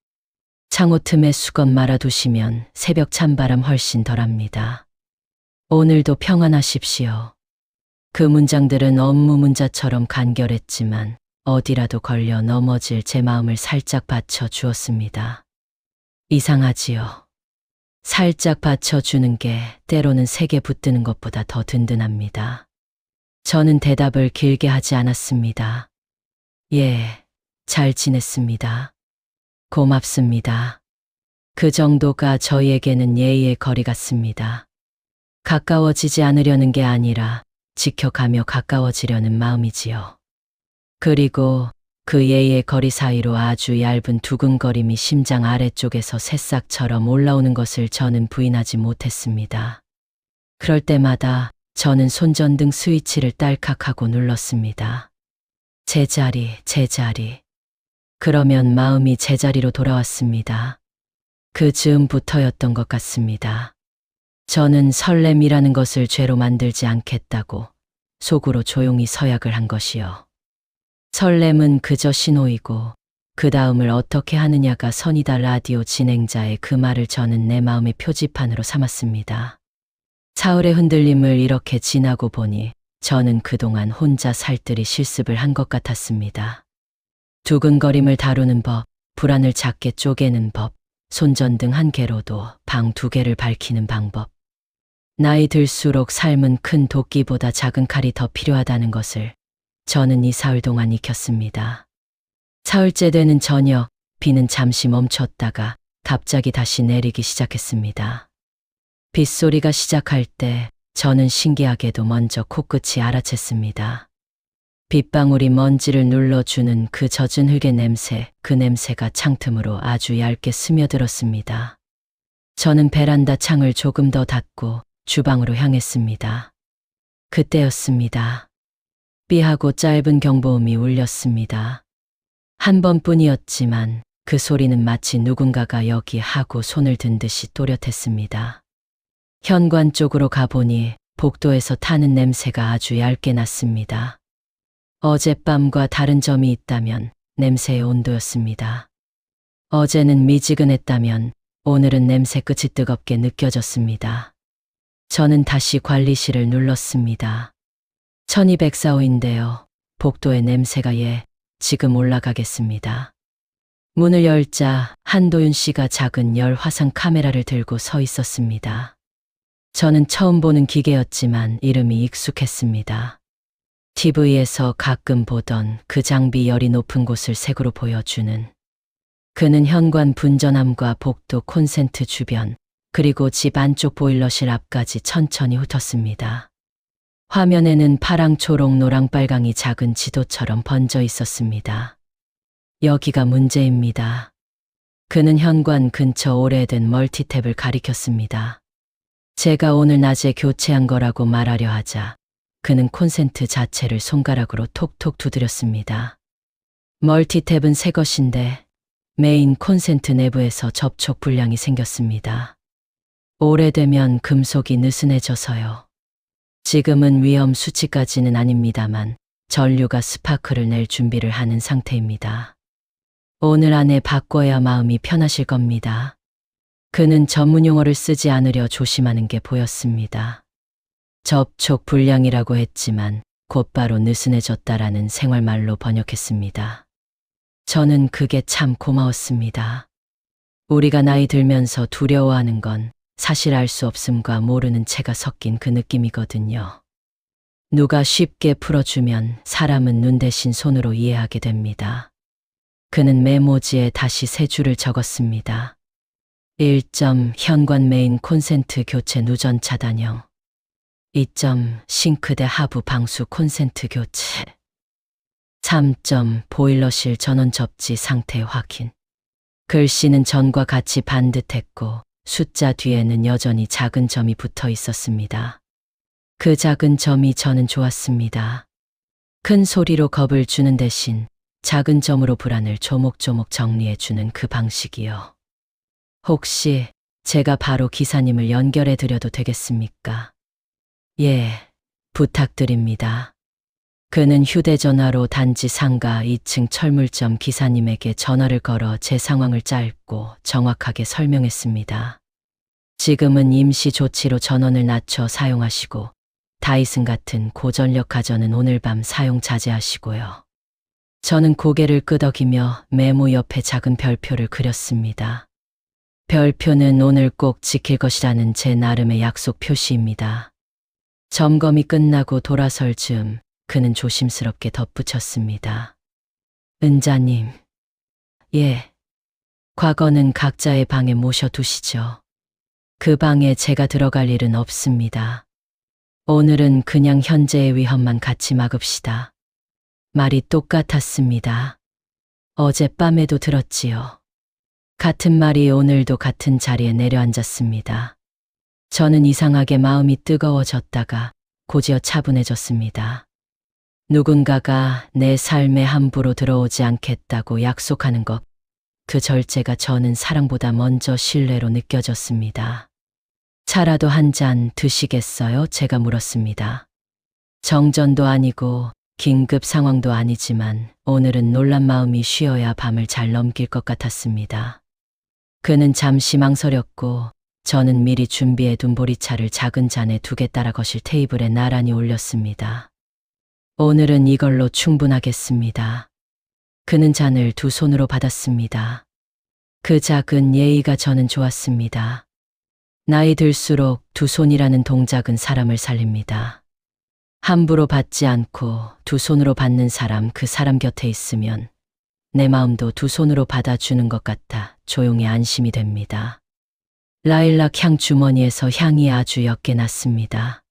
창호 틈에 수건 말아두시면 새벽 찬바람 훨씬 덜합니다. 오늘도 평안하십시오. 그 문장들은 업무 문자처럼 간결했지만 어디라도 걸려 넘어질 제 마음을 살짝 받쳐 주었습니다. 이상하지요. 살짝 받쳐주는 게 때로는 세게 붙드는 것보다 더 든든합니다. 저는 대답을 길게 하지 않았습니다. 예, 잘 지냈습니다. 고맙습니다. 그 정도가 저희에게는 예의의 거리 같습니다. 가까워지지 않으려는 게 아니라 지켜가며 가까워지려는 마음이지요. 그리고 그 예의의 거리 사이로 아주 얇은 두근거림이 심장 아래쪽에서 새싹처럼 올라오는 것을 저는 부인하지 못했습니다. 그럴 때마다 저는 손전등 스위치를 딸칵하고 눌렀습니다. 제자리, 제자리. 그러면 마음이 제자리로 돌아왔습니다. 그 즈음부터였던 것 같습니다. 저는 설렘이라는 것을 죄로 만들지 않겠다고 속으로 조용히 서약을 한 것이요. 설렘은 그저 신호이고 그 다음을 어떻게 하느냐가 선이다. 라디오 진행자의 그 말을 저는 내 마음의 표지판으로 삼았습니다. 사흘의 흔들림을 이렇게 지나고 보니 저는 그동안 혼자 살뜰히 실습을 한 것 같았습니다. 두근거림을 다루는 법, 불안을 작게 쪼개는 법, 손전등 한 개로도 방 2개를 밝히는 방법. 나이 들수록 삶은 큰 도끼보다 작은 칼이 더 필요하다는 것을 저는 이 사흘 동안 익혔습니다. 사흘째 되는 저녁, 비는 잠시 멈췄다가 갑자기 다시 내리기 시작했습니다. 빗소리가 시작할 때 저는 신기하게도 먼저 코끝이 알아챘습니다. 빗방울이 먼지를 눌러주는 그 젖은 흙의 냄새, 그 냄새가 창틈으로 아주 얇게 스며들었습니다. 저는 베란다 창을 조금 더 닫고 주방으로 향했습니다. 그때였습니다. 삐하고 짧은 경보음이 울렸습니다. 한 번뿐이었지만 그 소리는 마치 누군가가 여기 하고 손을 든 듯이 또렷했습니다. 현관 쪽으로 가보니 복도에서 타는 냄새가 아주 얇게 났습니다. 어젯밤과 다른 점이 있다면 냄새의 온도였습니다. 어제는 미지근했다면 오늘은 냄새 끝이 뜨겁게 느껴졌습니다. 저는 다시 관리실을 눌렀습니다. 1204호인데요. 복도의 냄새가 지금 올라가겠습니다. 문을 열자 한도윤 씨가 작은 열 화상 카메라를 들고 서 있었습니다. 저는 처음 보는 기계였지만 이름이 익숙했습니다. TV에서 가끔 보던 그 장비 열이 높은 곳을 색으로 보여주는. 그는 현관 분전함과 복도 콘센트 주변, 그리고 집 안쪽 보일러실 앞까지 천천히 훑었습니다. 화면에는 파랑, 초록, 노랑, 빨강이 작은 지도처럼 번져 있었습니다. 여기가 문제입니다. 그는 현관 근처 오래된 멀티탭을 가리켰습니다. 제가 오늘 낮에 교체한 거라고 말하려 하자 그는 콘센트 자체를 손가락으로 톡톡 두드렸습니다. 멀티탭은 새 것인데 메인 콘센트 내부에서 접촉 불량이 생겼습니다. 오래되면 금속이 느슨해져서요. 지금은 위험 수치까지는 아닙니다만 전류가 스파크를 낼 준비를 하는 상태입니다. 오늘 안에 바꿔야 마음이 편하실 겁니다. 그는 전문 용어를 쓰지 않으려 조심하는 게 보였습니다. 접촉 불량이라고 했지만 곧바로 느슨해졌다라는 생활말로 번역했습니다. 저는 그게 참 고마웠습니다. 우리가 나이 들면서 두려워하는 건 사실 알 수 없음과 모르는 채가 섞인 그 느낌이거든요. 누가 쉽게 풀어주면 사람은 눈 대신 손으로 이해하게 됩니다. 그는 메모지에 다시 세 줄을 적었습니다. 1점 현관 메인 콘센트 교체 누전 차단형. 2점 싱크대 하부 방수 콘센트 교체. 3점 보일러실 전원 접지 상태 확인. 글씨는 전과 같이 반듯했고 숫자 뒤에는 여전히 작은 점이 붙어 있었습니다. 그 작은 점이 저는 좋았습니다. 큰 소리로 겁을 주는 대신 작은 점으로 불안을 조목조목 정리해주는 그 방식이요. 혹시 제가 바로 기사님을 연결해 드려도 되겠습니까? 예, 부탁드립니다. 그는 휴대전화로 단지 상가 2층 철물점 기사님에게 전화를 걸어 제 상황을 짧고 정확하게 설명했습니다. 지금은 임시 조치로 전원을 낮춰 사용하시고 다이슨 같은 고전력 가전은 오늘 밤 사용 자제하시고요. 저는 고개를 끄덕이며 메모 옆에 작은 별표를 그렸습니다. 별표는 오늘 꼭 지킬 것이라는 제 나름의 약속 표시입니다. 점검이 끝나고 돌아설 즈음 그는 조심스럽게 덧붙였습니다. 은자님. 예. 과거는 각자의 방에 모셔두시죠. 그 방에 제가 들어갈 일은 없습니다. 오늘은 그냥 현재의 위험만 같이 막읍시다. 말이 똑같았습니다. 어젯밤에도 들었지요. 같은 말이 오늘도 같은 자리에 내려앉았습니다. 저는 이상하게 마음이 뜨거워졌다가 곧이어 차분해졌습니다. 누군가가 내 삶에 함부로 들어오지 않겠다고 약속하는 것, 그 절제가 저는 사랑보다 먼저 신뢰로 느껴졌습니다. 차라도 한 잔 드시겠어요? 제가 물었습니다. 정전도 아니고 긴급 상황도 아니지만 오늘은 놀란 마음이 쉬어야 밤을 잘 넘길 것 같았습니다. 그는 잠시 망설였고 저는 미리 준비해둔 보리차를 작은 잔에 2개 따라 거실 테이블에 나란히 올렸습니다. 오늘은 이걸로 충분하겠습니다. 그는 잔을 2 손으로 받았습니다. 그 작은 예의가 저는 좋았습니다. 나이 들수록 2 손이라는 동작은 사람을 살립니다. 함부로 받지 않고 2 손으로 받는 사람, 그 사람 곁에 있으면 내 마음도 2 손으로 받아주는 것 같아 조용히 안심이 됩니다. 라일락 향 주머니에서 향이 아주 옅게 났습니다.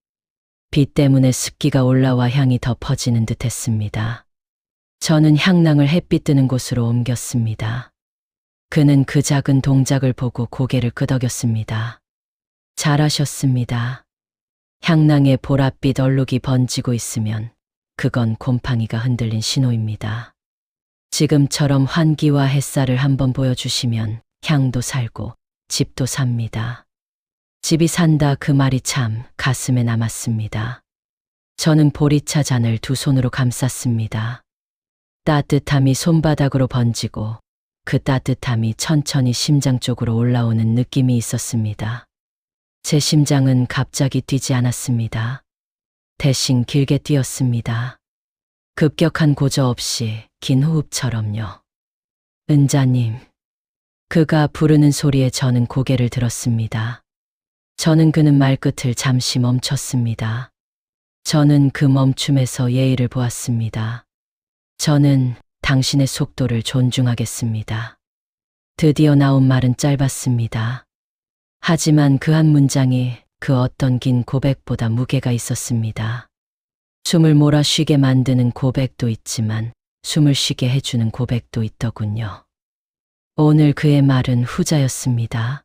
비 때문에 습기가 올라와 향이 더 퍼지는 듯 했습니다. 저는 향낭을 햇빛 드는 곳으로 옮겼습니다. 그는 그 작은 동작을 보고 고개를 끄덕였습니다. 잘하셨습니다. 향낭에 보랏빛 얼룩이 번지고 있으면 그건 곰팡이가 흔들린 신호입니다. 지금처럼 환기와 햇살을 한번 보여주시면 향도 살고 집도 삽니다. 집이 산다 그 말이 참 가슴에 남았습니다. 저는 보리차 잔을 2 손으로 감쌌습니다. 따뜻함이 손바닥으로 번지고 그 따뜻함이 천천히 심장 쪽으로 올라오는 느낌이 있었습니다. 제 심장은 갑자기 뛰지 않았습니다. 대신 길게 뛰었습니다. 급격한 고저 없이 긴 호흡처럼요. 은자님. 그가 부르는 소리에 저는 고개를 들었습니다. 저는 그는 말끝을 잠시 멈췄습니다. 저는 그 멈춤에서 예의를 보았습니다. 저는 당신의 속도를 존중하겠습니다. 드디어 나온 말은 짧았습니다. 하지만 그 한 문장이 그 어떤 긴 고백보다 무게가 있었습니다. 숨을 몰아쉬게 만드는 고백도 있지만 숨을 쉬게 해주는 고백도 있더군요. 오늘 그의 말은 후자였습니다.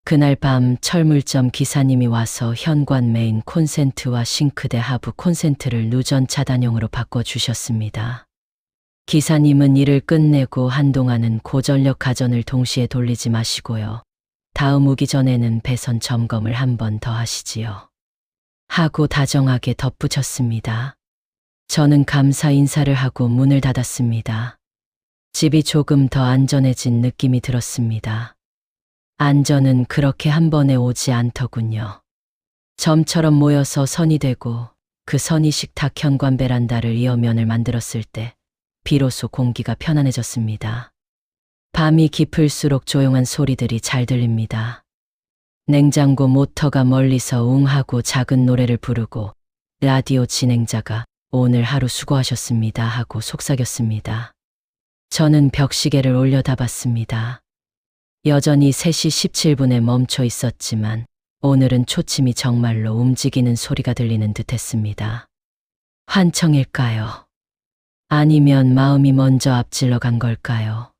그날 밤 철물점 기사님이 와서 현관 메인 콘센트와 싱크대 하부 콘센트를 누전 차단용으로 바꿔주셨습니다. 기사님은 일을 끝내고 한동안은 고전력 가전을 동시에 돌리지 마시고요. 다음 오기 전에는 배선 점검을 한 번 더 하시지요. 하고 다정하게 덧붙였습니다. 저는 감사 인사를 하고 문을 닫았습니다. 집이 조금 더 안전해진 느낌이 들었습니다. 안전은 그렇게 한 번에 오지 않더군요. 점처럼 모여서 선이 되고 그 선이 식탁 현관 베란다를 이어 면을 만들었을 때 비로소 공기가 편안해졌습니다. 밤이 깊을수록 조용한 소리들이 잘 들립니다. 냉장고 모터가 멀리서 웅하고 작은 노래를 부르고 라디오 진행자가 오늘 하루 수고하셨습니다 하고 속삭였습니다. 저는 벽시계를 올려다봤습니다. 여전히 3시 17분에 멈춰 있었지만 오늘은 초침이 정말로 움직이는 소리가 들리는 듯했습니다. 환청일까요? 아니면 마음이 먼저 앞질러 간 걸까요?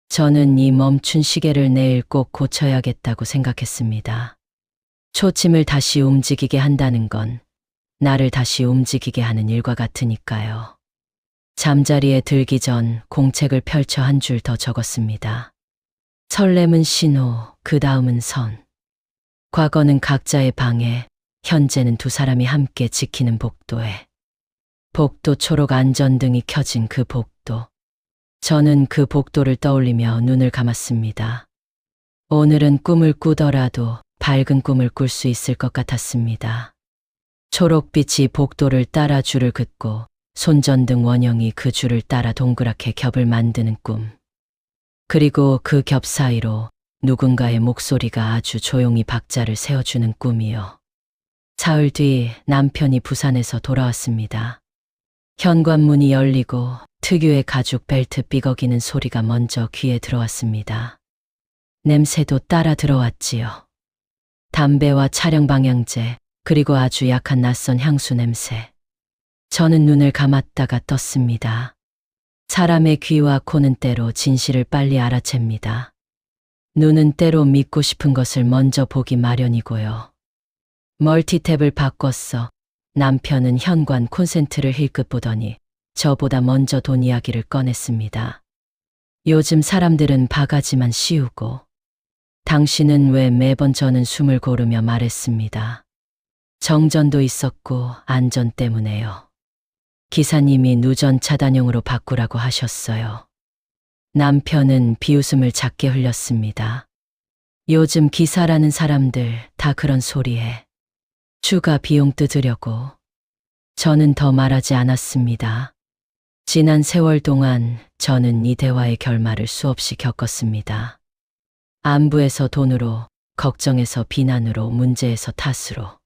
저는 이 멈춘 시계를 내일 꼭 고쳐야겠다고 생각했습니다. 초침을 다시 움직이게 한다는 건 나를 다시 움직이게 하는 일과 같으니까요. 잠자리에 들기 전 공책을 펼쳐 한 줄 더 적었습니다. 설렘은 신호, 그 다음은 선. 과거는 각자의 방에, 현재는 두 사람이 함께 지키는 복도에. 복도 초록 안전등이 켜진 그 복도. 저는 그 복도를 떠올리며 눈을 감았습니다. 오늘은 꿈을 꾸더라도 밝은 꿈을 꿀 수 있을 것 같았습니다. 초록빛이 복도를 따라 줄을 긋고 손전등 원형이 그 줄을 따라 동그랗게 겹을 만드는 꿈. 그리고 그 겹 사이로 누군가의 목소리가 아주 조용히 박자를 세워주는 꿈이요. 사흘 뒤 남편이 부산에서 돌아왔습니다. 현관문이 열리고 특유의 가죽 벨트 삐걱이는 소리가 먼저 귀에 들어왔습니다. 냄새도 따라 들어왔지요. 담배와 촬영 방향제, 그리고 아주 약한 낯선 향수 냄새. 저는 눈을 감았다가 떴습니다. 사람의 귀와 코는 때로 진실을 빨리 알아챕니다. 눈은 때로 믿고 싶은 것을 먼저 보기 마련이고요. 멀티탭을 바꿨어. 남편은 현관 콘센트를 힐끗 보더니 저보다 먼저 돈 이야기를 꺼냈습니다. 요즘 사람들은 바가지만 씌우고 당신은 왜 매번 저는 숨을 고르며 말했습니다. 정전도 있었고 안전 때문에요. 기사님이 누전 차단용으로 바꾸라고 하셨어요. 남편은 비웃음을 작게 흘렸습니다. 요즘 기사라는 사람들 다 그런 소리에 추가 비용 뜯으려고. 저는 더 말하지 않았습니다. 지난 세월 동안 저는 이 대화의 결말을 수없이 겪었습니다. 안부에서 돈으로, 걱정에서 비난으로, 문제에서 탓으로.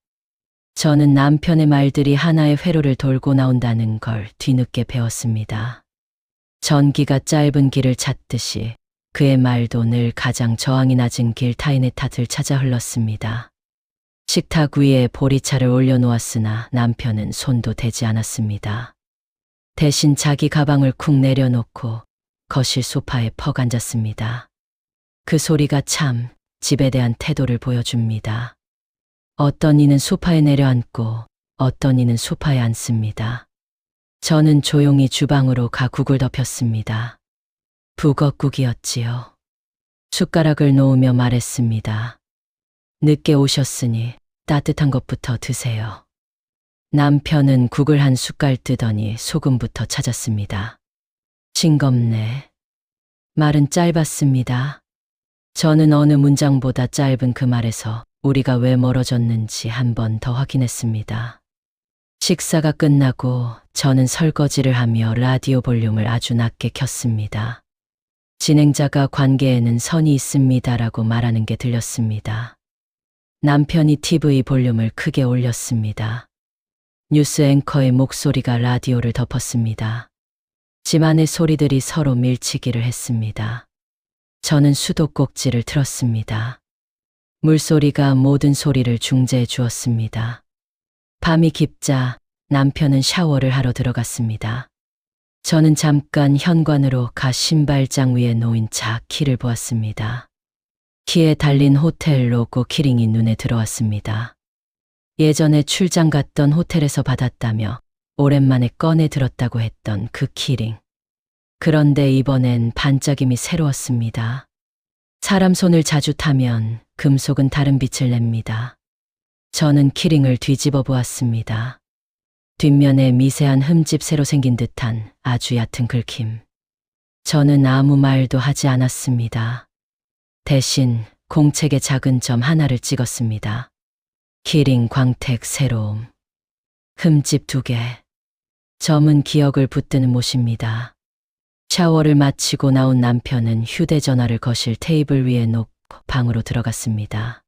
저는 남편의 말들이 하나의 회로를 돌고 나온다는 걸 뒤늦게 배웠습니다. 전기가 짧은 길을 찾듯이 그의 말도 늘 가장 저항이 낮은 길 타인의 탓을 찾아 흘렀습니다. 식탁 위에 보리차를 올려놓았으나 남편은 손도 대지 않았습니다. 대신 자기 가방을 쿵 내려놓고 거실 소파에 퍽 앉았습니다. 그 소리가 참 집에 대한 태도를 보여줍니다. 어떤 이는 소파에 내려앉고 어떤 이는 소파에 앉습니다. 저는 조용히 주방으로 가 국을 덮였습니다. 북엇국이었지요. 숟가락을 놓으며 말했습니다. 늦게 오셨으니 따뜻한 것부터 드세요. 남편은 국을 한 숟갈 뜨더니 소금부터 찾았습니다. 싱겁네. 말은 짧았습니다. 저는 어느 문장보다 짧은 그 말에서 우리가 왜 멀어졌는지 한 번 더 확인했습니다. 식사가 끝나고 저는 설거지를 하며 라디오 볼륨을 아주 낮게 켰습니다. 진행자가 관계에는 선이 있습니다라고 말하는 게 들렸습니다. 남편이 TV 볼륨을 크게 올렸습니다. 뉴스 앵커의 목소리가 라디오를 덮었습니다. 집안의 소리들이 서로 밀치기를 했습니다. 저는 수도꼭지를 틀었습니다. 물소리가 모든 소리를 중재해 주었습니다. 밤이 깊자 남편은 샤워를 하러 들어갔습니다. 저는 잠깐 현관으로 가 신발장 위에 놓인 차 키를 보았습니다. 키에 달린 호텔 로고 키링이 눈에 들어왔습니다. 예전에 출장 갔던 호텔에서 받았다며 오랜만에 꺼내 들었다고 했던 그 키링. 그런데 이번엔 반짝임이 새로웠습니다. 사람 손을 자주 타면 금속은 다른 빛을 냅니다. 저는 키링을 뒤집어 보았습니다. 뒷면에 미세한 흠집 새로 생긴 듯한 아주 얕은 긁힘. 저는 아무 말도 하지 않았습니다. 대신 공책에 작은 점 하나를 찍었습니다. 키링 광택 새로움. 흠집 2개. 점은 기억을 붙드는 못입니다. 샤워를 마치고 나온 남편은 휴대전화를 거실 테이블 위에 놓고 방으로 들어갔습니다.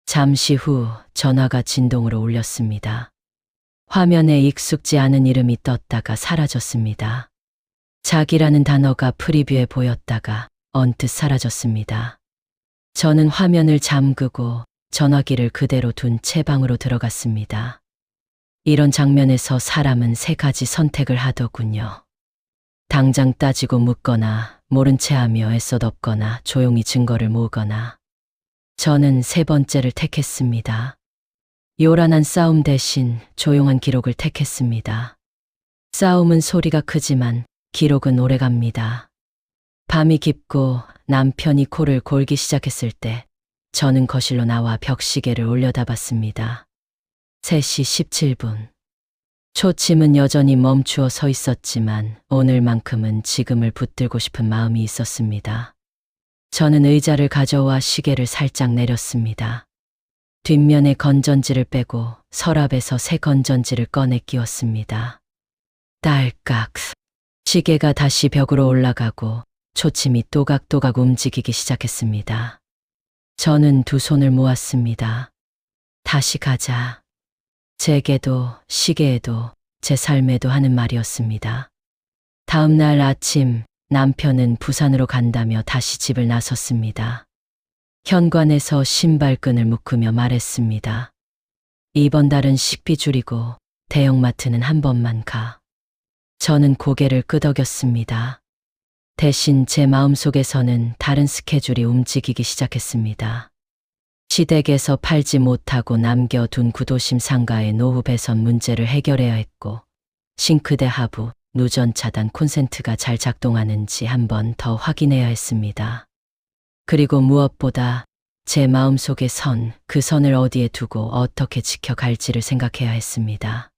잠시 후 전화가 진동으로 울렸습니다. 화면에 익숙지 않은 이름이 떴다가 사라졌습니다. 자기라는 단어가 프리뷰에 보였다가 언뜻 사라졌습니다. 저는 화면을 잠그고 전화기를 그대로 둔 채 방으로 들어갔습니다. 이런 장면에서 사람은 3가지 선택을 하더군요. 당장 따지고 묻거나 모른 채 하며 애써 덮거나 조용히 증거를 모으거나. 저는 3번째를 택했습니다. 요란한 싸움 대신 조용한 기록을 택했습니다. 싸움은 소리가 크지만 기록은 오래갑니다. 밤이 깊고 남편이 코를 골기 시작했을 때 저는 거실로 나와 벽시계를 올려다봤습니다. 3시 17분. 초침은 여전히 멈추어 서 있었지만 오늘만큼은 지금을 붙들고 싶은 마음이 있었습니다. 저는 의자를 가져와 시계를 살짝 내렸습니다. 뒷면에 건전지를 빼고 서랍에서 새 건전지를 꺼내 끼웠습니다. 딸깍. 시계가 다시 벽으로 올라가고 초침이 또각또각 움직이기 시작했습니다. 저는 2 손을 모았습니다. 다시 가자. 제게도 시계에도 제 삶에도 하는 말이었습니다. 다음 날 아침 남편은 부산으로 간다며 다시 집을 나섰습니다. 현관에서 신발끈을 묶으며 말했습니다. 이번 달은 식비 줄이고 대형마트는 한 번만 가. 저는 고개를 끄덕였습니다. 대신 제 마음속에서는 다른 스케줄이 움직이기 시작했습니다. 시댁에서 팔지 못하고 남겨둔 구도심 상가의 노후 배선 문제를 해결해야 했고, 싱크대 하부, 누전 차단 콘센트가 잘 작동하는지 한 번 더 확인해야 했습니다. 그리고 무엇보다 제 마음속의 선, 그 선을 어디에 두고 어떻게 지켜갈지를 생각해야 했습니다.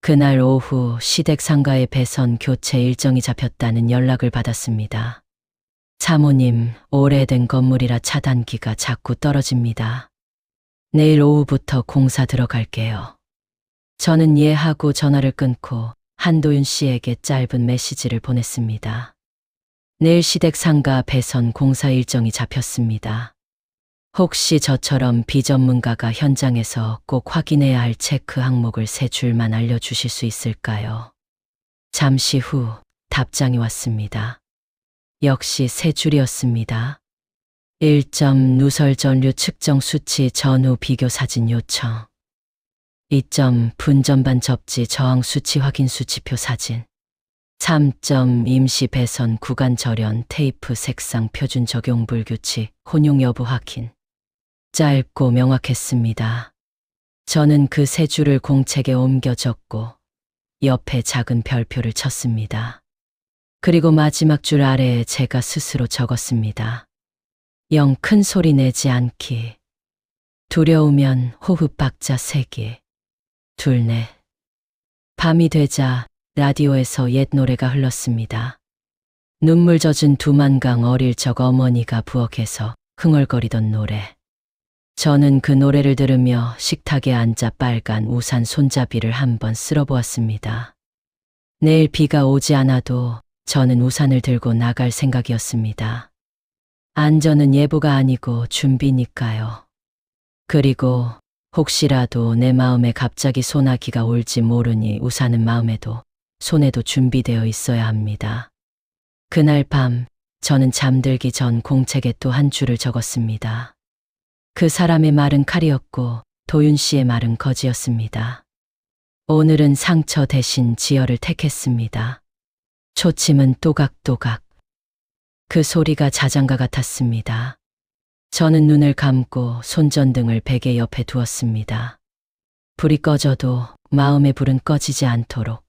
그날 오후 시댁 상가의 배선 교체 일정이 잡혔다는 연락을 받았습니다. 사모님, 오래된 건물이라 차단기가 자꾸 떨어집니다. 내일 오후부터 공사 들어갈게요. 저는 예 하고 전화를 끊고 한도윤 씨에게 짧은 메시지를 보냈습니다. 내일 시댁 상가 배선 공사 일정이 잡혔습니다. 혹시 저처럼 비전문가가 현장에서 꼭 확인해야 할 체크 항목을 3줄만 알려주실 수 있을까요? 잠시 후 답장이 왔습니다. 역시 3줄이었습니다. 1점 누설 전류 측정 수치 전후 비교 사진 요청. 2점 분전반 접지 저항 수치 확인 수치표 사진. 3점 임시 배선 구간 절연 테이프 색상 표준 적용 불규칙 혼용 여부 확인. 짧고 명확했습니다. 저는 그 3줄을 공책에 옮겨 적고 옆에 작은 별표를 쳤습니다. 그리고 마지막 줄 아래에 제가 스스로 적었습니다. 영 큰 소리 내지 않기. 두려우면 호흡 박자 세기. 둘, 넷. 밤이 되자 라디오에서 옛 노래가 흘렀습니다. 눈물 젖은 두만강 어릴 적 어머니가 부엌에서 흥얼거리던 노래. 저는 그 노래를 들으며 식탁에 앉아 빨간 우산 손잡이를 한번 쓸어보았습니다. 내일 비가 오지 않아도 저는 우산을 들고 나갈 생각이었습니다. 안전은 예보가 아니고 준비니까요. 그리고 혹시라도 내 마음에 갑자기 소나기가 올지 모르니 우산은 마음에도 손에도 준비되어 있어야 합니다. 그날 밤 저는 잠들기 전 공책에 또 한 줄을 적었습니다. 그 사람의 말은 칼이었고 도윤 씨의 말은 거지였습니다. 오늘은 상처 대신 지혈을 택했습니다. 초침은 또각또각. 그 소리가 자장가 같았습니다. 저는 눈을 감고 손전등을 베개 옆에 두었습니다. 불이 꺼져도 마음의 불은 꺼지지 않도록.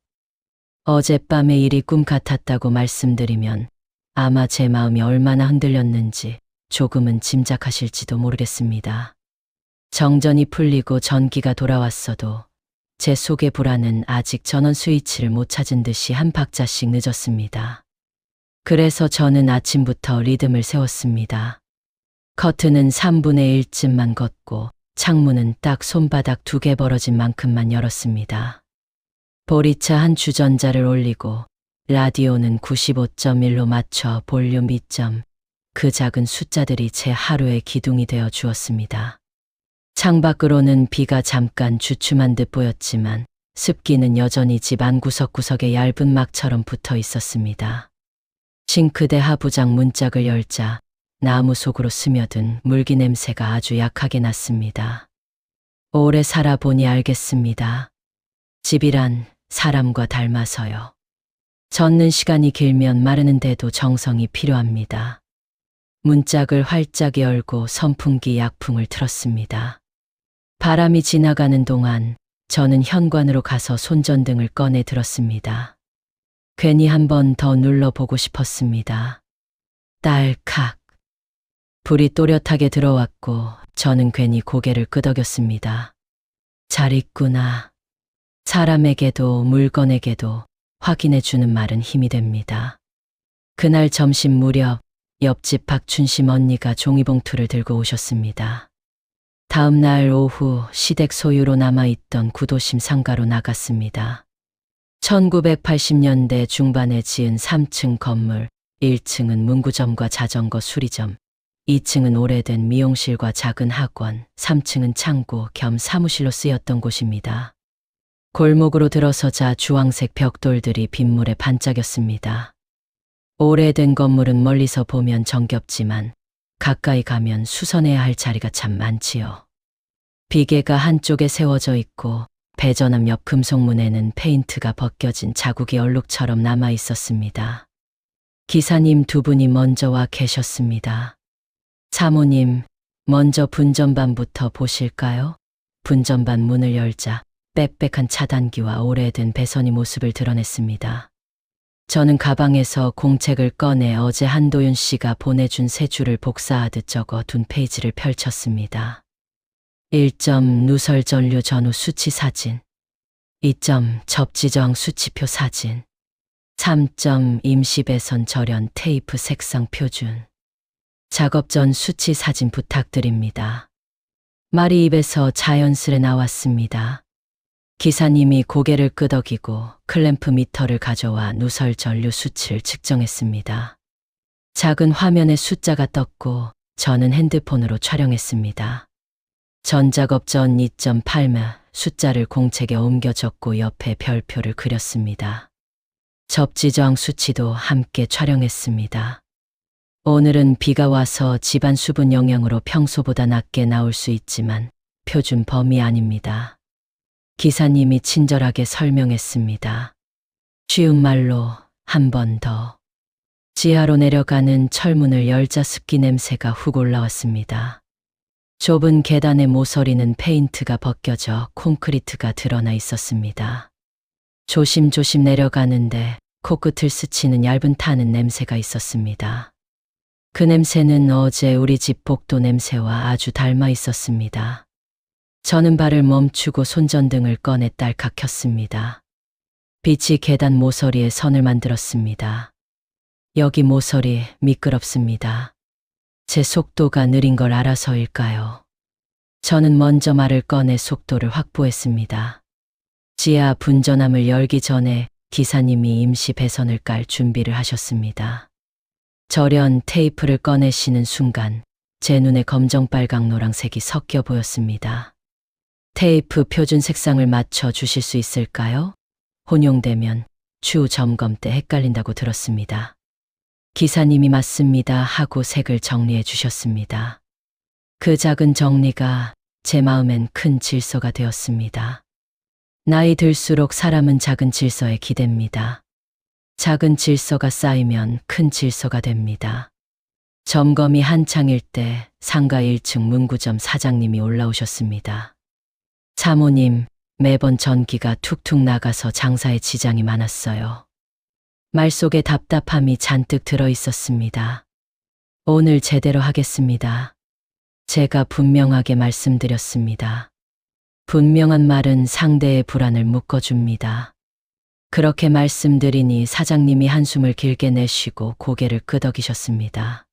어젯밤의 일이 꿈 같았다고 말씀드리면 아마 제 마음이 얼마나 흔들렸는지 조금은 짐작하실지도 모르겠습니다. 정전이 풀리고 전기가 돌아왔어도 제 속의 불안은 아직 전원 스위치를 못 찾은 듯이 한 박자씩 늦었습니다. 그래서 저는 아침부터 리듬을 세웠습니다. 커튼은 3분의 1쯤만 걷고 창문은 딱 손바닥 2개 벌어진 만큼만 열었습니다. 보리차 한 주전자를 올리고 라디오는 95.1로 맞춰 볼륨 2점. 그 작은 숫자들이 제 하루의 기둥이 되어 주었습니다. 창밖으로는 비가 잠깐 주춤한 듯 보였지만 습기는 여전히 집 안 구석구석에 얇은 막처럼 붙어 있었습니다. 싱크대 하부장 문짝을 열자 나무 속으로 스며든 물기 냄새가 아주 약하게 났습니다. 오래 살아보니 알겠습니다. 집이란 사람과 닮아서요. 젖는 시간이 길면 마르는데도 정성이 필요합니다. 문짝을 활짝 열고 선풍기 약풍을 틀었습니다. 바람이 지나가는 동안 저는 현관으로 가서 손전등을 꺼내 들었습니다. 괜히 한 번 더 눌러보고 싶었습니다. 딸칵. 불이 또렷하게 들어왔고 저는 괜히 고개를 끄덕였습니다. 잘 있구나. 사람에게도 물건에게도 확인해주는 말은 힘이 됩니다. 그날 점심 무렵 옆집 박춘심 언니가 종이봉투를 들고 오셨습니다. 다음 날 오후 시댁 소유로 남아있던 구도심 상가로 나갔습니다. 1980년대 중반에 지은 3층 건물, 1층은 문구점과 자전거 수리점, 2층은 오래된 미용실과 작은 학원, 3층은 창고 겸 사무실로 쓰였던 곳입니다. 골목으로 들어서자 주황색 벽돌들이 빗물에 반짝였습니다. 오래된 건물은 멀리서 보면 정겹지만 가까이 가면 수선해야 할 자리가 참 많지요. 비계가 한쪽에 세워져 있고 배전함 옆 금속문에는 페인트가 벗겨진 자국이 얼룩처럼 남아 있었습니다. 기사님 2분이 먼저 와 계셨습니다. 사모님, 먼저 분전반부터 보실까요? 분전반 문을 열자 빽빽한 차단기와 오래된 배선이 모습을 드러냈습니다. 저는 가방에서 공책을 꺼내 어제 한도윤 씨가 보내준 세 줄을 복사하듯 적어 둔 페이지를 펼쳤습니다. 1점 누설 전류 전후 수치 사진, 2점 접지저항 수치표 사진, 3점 임시 배선 절연 테이프 색상 표준. 작업 전 수치 사진 부탁드립니다. 말이 입에서 자연스레 나왔습니다. 기사님이 고개를 끄덕이고 클램프 미터를 가져와 누설 전류 수치를 측정했습니다. 작은 화면에 숫자가 떴고 저는 핸드폰으로 촬영했습니다. 전작업 전 2.8며 숫자를 공책에 옮겨 적고 옆에 별표를 그렸습니다. 접지저항 수치도 함께 촬영했습니다. 오늘은 비가 와서 집안 수분 영향으로 평소보다 낮게 나올 수 있지만 표준 범위 아닙니다. 기사님이 친절하게 설명했습니다. 쉬운 말로 한 번 더. 지하로 내려가는 철문을 열자 습기 냄새가 훅 올라왔습니다. 좁은 계단의 모서리는 페인트가 벗겨져 콘크리트가 드러나 있었습니다. 조심조심 내려가는데 코끝을 스치는 얇은 타는 냄새가 있었습니다. 그 냄새는 어제 우리 집 복도 냄새와 아주 닮아 있었습니다. 저는 발을 멈추고 손전등을 꺼내 딸칵 켰습니다. 빛이 계단 모서리에 선을 만들었습니다. 여기 모서리 미끄럽습니다. 제 속도가 느린 걸 알아서일까요? 저는 먼저 말을 꺼내 속도를 확보했습니다. 지하 분전함을 열기 전에 기사님이 임시 배선을 깔 준비를 하셨습니다. 절연 테이프를 꺼내시는 순간 제 눈에 검정, 빨강, 노란색이 섞여 보였습니다. 테이프 표준 색상을 맞춰 주실 수 있을까요? 혼용되면 추후 점검 때 헷갈린다고 들었습니다. 기사님이 맞습니다 하고 색을 정리해 주셨습니다. 그 작은 정리가 제 마음엔 큰 질서가 되었습니다. 나이 들수록 사람은 작은 질서에 기댑니다. 작은 질서가 쌓이면 큰 질서가 됩니다. 점검이 한창일 때 상가 1층 문구점 사장님이 올라오셨습니다. 사모님, 매번 전기가 툭툭 나가서 장사에 지장이 많았어요. 말 속에 답답함이 잔뜩 들어 있었습니다. 오늘 제대로 하겠습니다. 제가 분명하게 말씀드렸습니다. 분명한 말은 상대의 불안을 묶어줍니다. 그렇게 말씀드리니 사장님이 한숨을 길게 내쉬고 고개를 끄덕이셨습니다.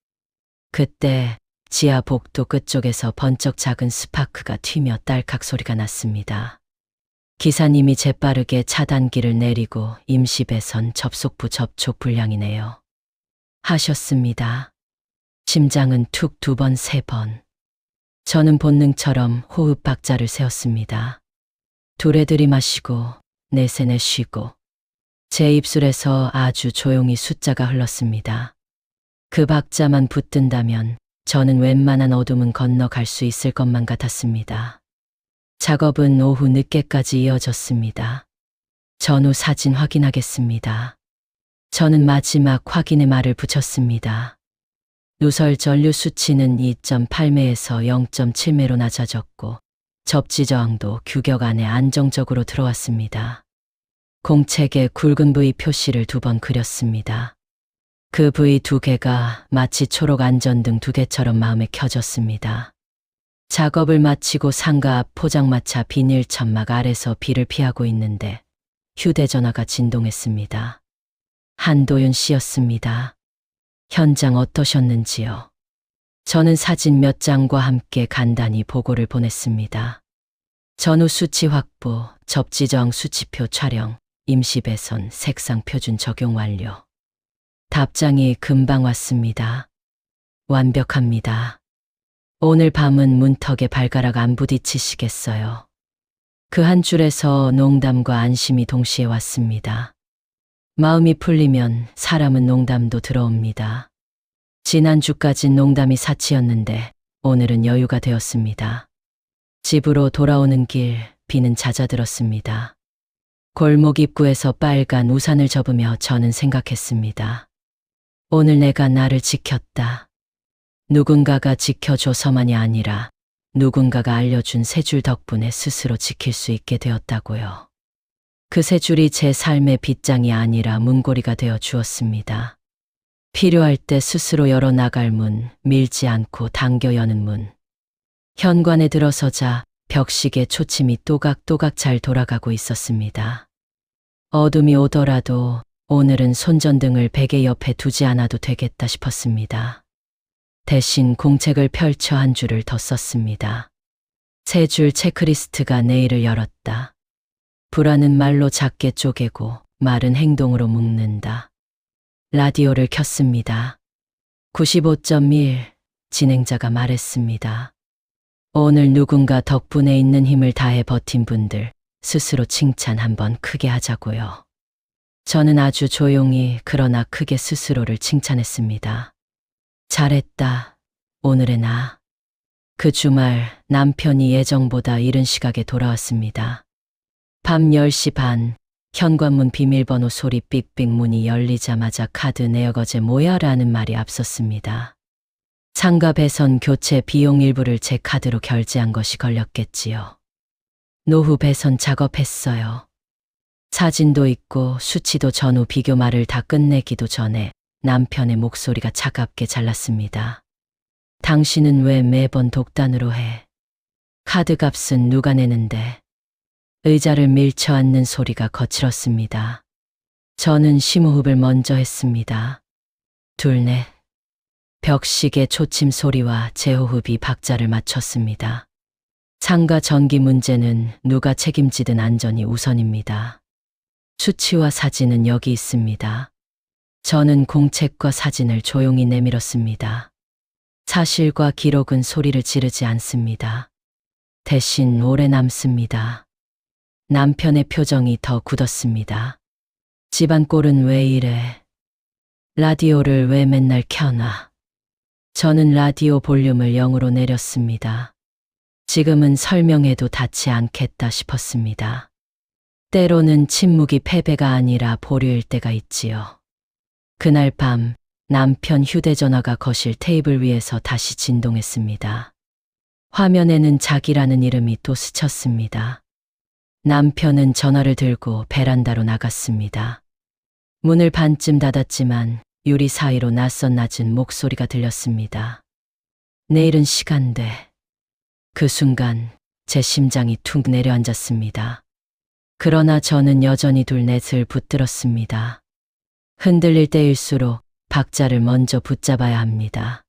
그때 지하 복도 끝쪽에서 번쩍 작은 스파크가 튀며 딸깍 소리가 났습니다. 기사님이 재빠르게 차단기를 내리고 임시 배선 접속부 접촉 불량이네요 하셨습니다. 심장은 툭 2번, 3번. 저는 본능처럼 호흡 박자를 세웠습니다. 둘에 들이마시고 넷에 내쉬고 제 입술에서 아주 조용히 숫자가 흘렀습니다. 그 박자만 붙든다면 저는 웬만한 어둠은 건너갈 수 있을 것만 같았습니다. 작업은 오후 늦게까지 이어졌습니다. 전후 사진 확인하겠습니다. 저는 마지막 확인의 말을 붙였습니다. 누설 전류 수치는 2.8매에서 0.7매로 낮아졌고 접지 저항도 규격 안에 안정적으로 들어왔습니다. 공책에 굵은 V 표시를 2번 그렸습니다. 그 V 2개가 마치 초록 안전등 2개처럼 마음에 켜졌습니다. 작업을 마치고 상가 앞 포장마차 비닐 천막 아래서 비를 피하고 있는데 휴대전화가 진동했습니다. 한도윤 씨였습니다. 현장 어떠셨는지요? 저는 사진 몇 장과 함께 간단히 보고를 보냈습니다. 전후 수치 확보, 접지 저항 수치표 촬영, 임시 배선, 색상 표준 적용 완료. 답장이 금방 왔습니다. 완벽합니다. 오늘 밤은 문턱에 발가락 안 부딪히시겠어요. 그 한 줄에서 농담과 안심이 동시에 왔습니다. 마음이 풀리면 사람은 농담도 들어옵니다. 지난주까진 농담이 사치였는데 오늘은 여유가 되었습니다. 집으로 돌아오는 길 비는 잦아들었습니다. 골목 입구에서 빨간 우산을 접으며 저는 생각했습니다. 오늘 내가 나를 지켰다. 누군가가 지켜줘서만이 아니라 누군가가 알려준 세 줄 덕분에 스스로 지킬 수 있게 되었다고요. 그 세 줄이 제 삶의 빗장이 아니라 문고리가 되어 주었습니다. 필요할 때 스스로 열어 나갈 문, 밀지 않고 당겨 여는 문. 현관에 들어서자 벽식의 초침이 또각또각 잘 돌아가고 있었습니다. 어둠이 오더라도 오늘은 손전등을 베개 옆에 두지 않아도 되겠다 싶었습니다. 대신 공책을 펼쳐 한 줄을 더 썼습니다. 3줄 체크리스트가 내일을 열었다. 불안은 말로 작게 쪼개고 말은 행동으로 묶는다. 라디오를 켰습니다. 95.1 진행자가 말했습니다. 오늘 누군가 덕분에 있는 힘을 다해 버틴 분들 스스로 칭찬 한번 크게 하자고요. 저는 아주 조용히 그러나 크게 스스로를 칭찬했습니다. 잘했다. 오늘의 나. 그 주말 남편이 예정보다 이른 시각에 돌아왔습니다. 밤 10시 반 현관문 비밀번호 소리 삑삑 문이 열리자마자 카드 내역어제 뭐야 라는 말이 앞섰습니다. 상가 배선 교체 비용 일부를 제 카드로 결제한 것이 걸렸겠지요. 노후 배선 작업했어요. 사진도 있고 수치도 전후 비교 말을 다 끝내기도 전에 남편의 목소리가 차갑게 잘랐습니다. 당신은 왜 매번 독단으로 해? 카드 값은 누가 내는데? 의자를 밀쳐 앉는 소리가 거칠었습니다. 저는 심호흡을 먼저 했습니다. 둘, 넷. 벽시계 초침 소리와 제 호흡이 박자를 맞췄습니다. 상가 전기 문제는 누가 책임지든 안전이 우선입니다. 수치와 사진은 여기 있습니다. 저는 공책과 사진을 조용히 내밀었습니다. 사실과 기록은 소리를 지르지 않습니다. 대신 오래 남습니다. 남편의 표정이 더 굳었습니다. 집안 꼴은 왜 이래? 라디오를 왜 맨날 켜놔? 저는 라디오 볼륨을 0으로 내렸습니다. 지금은 설명해도 닿지 않겠다 싶었습니다. 때로는 침묵이 패배가 아니라 보류일 때가 있지요. 그날 밤 남편 휴대전화가 거실 테이블 위에서 다시 진동했습니다. 화면에는 자기라는 이름이 또 스쳤습니다. 남편은 전화를 들고 베란다로 나갔습니다. 문을 반쯤 닫았지만 유리 사이로 낯선 낮은 목소리가 들렸습니다. 내일은 시간돼. 그 순간 제 심장이 툭 내려앉았습니다. 그러나 저는 여전히 둘 넷을 붙들었습니다. 흔들릴 때일수록 박자를 먼저 붙잡아야 합니다.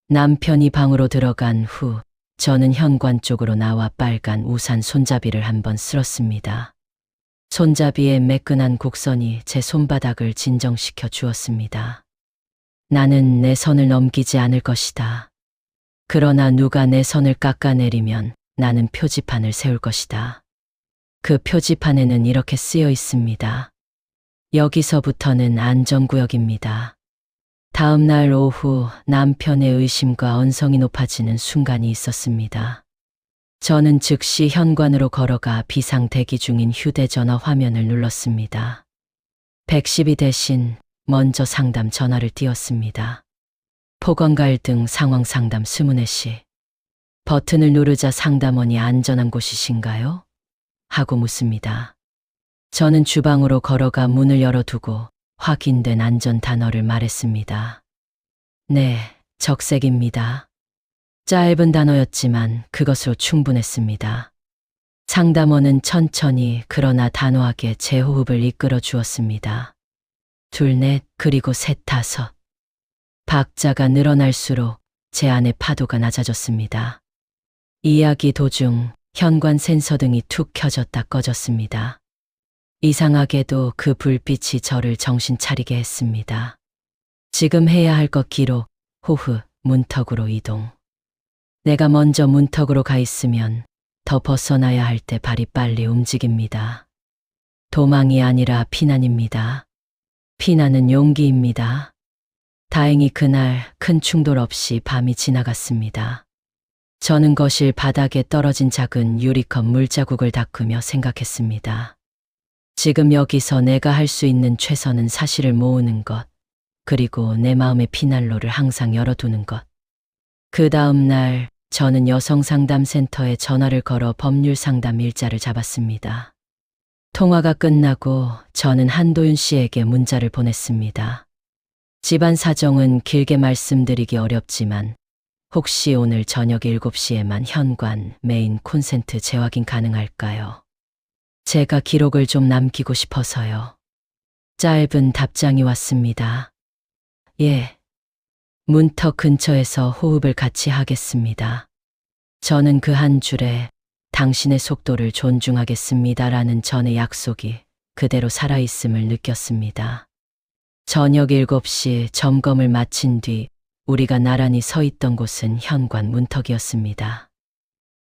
남편이 방으로 들어간 후 저는 현관 쪽으로 나와 빨간 우산 손잡이를 한번 쓸었습니다. 손잡이의 매끈한 곡선이 제 손바닥을 진정시켜 주었습니다. 나는 내 선을 넘기지 않을 것이다. 그러나 누가 내 선을 깎아내리면 나는 표지판을 세울 것이다. 그 표지판에는 이렇게 쓰여 있습니다. 여기서부터는 안전구역입니다. 다음 날 오후 남편의 의심과 언성이 높아지는 순간이 있었습니다. 저는 즉시 현관으로 걸어가 비상 대기 중인 휴대전화 화면을 눌렀습니다. 112 대신 먼저 상담 전화를 띄웠습니다. 폭언 갈등 상황 상담 스문혜 씨. 버튼을 누르자 상담원이 안전한 곳이신가요? 하고 묻습니다. 저는 주방으로 걸어가 문을 열어두고 확인된 안전 단어를 말했습니다. 네, 적색입니다. 짧은 단어였지만 그것으로 충분했습니다. 상담원은 천천히 그러나 단호하게 제 호흡을 이끌어 주었습니다. 둘, 넷, 그리고 셋, 다섯. 박자가 늘어날수록 제 안의 파도가 낮아졌습니다. 이야기 도중 현관 센서등이 툭 켜졌다 꺼졌습니다. 이상하게도 그 불빛이 저를 정신 차리게 했습니다. 지금 해야 할 것 기록, 호흡, 문턱으로 이동. 내가 먼저 문턱으로 가 있으면 더 벗어나야 할 때 발이 빨리 움직입니다. 도망이 아니라 피난입니다. 피난은 용기입니다. 다행히 그날 큰 충돌 없이 밤이 지나갔습니다. 저는 거실 바닥에 떨어진 작은 유리컵 물자국을 닦으며 생각했습니다. 지금 여기서 내가 할 수 있는 최선은 사실을 모으는 것, 그리고 내 마음의 피난로를 항상 열어두는 것. 그 다음 날 저는 여성상담센터에 전화를 걸어 법률상담 일자를 잡았습니다. 통화가 끝나고 저는 한도윤 씨에게 문자를 보냈습니다. 집안 사정은 길게 말씀드리기 어렵지만 혹시 오늘 저녁 7시에만 현관 메인 콘센트 재확인 가능할까요? 제가 기록을 좀 남기고 싶어서요. 짧은 답장이 왔습니다. 예. 문턱 근처에서 호흡을 같이 하겠습니다. 저는 그 한 줄에 당신의 속도를 존중하겠습니다라는 전의 약속이 그대로 살아있음을 느꼈습니다. 저녁 7시 점검을 마친 뒤 우리가 나란히 서 있던 곳은 현관 문턱이었습니다.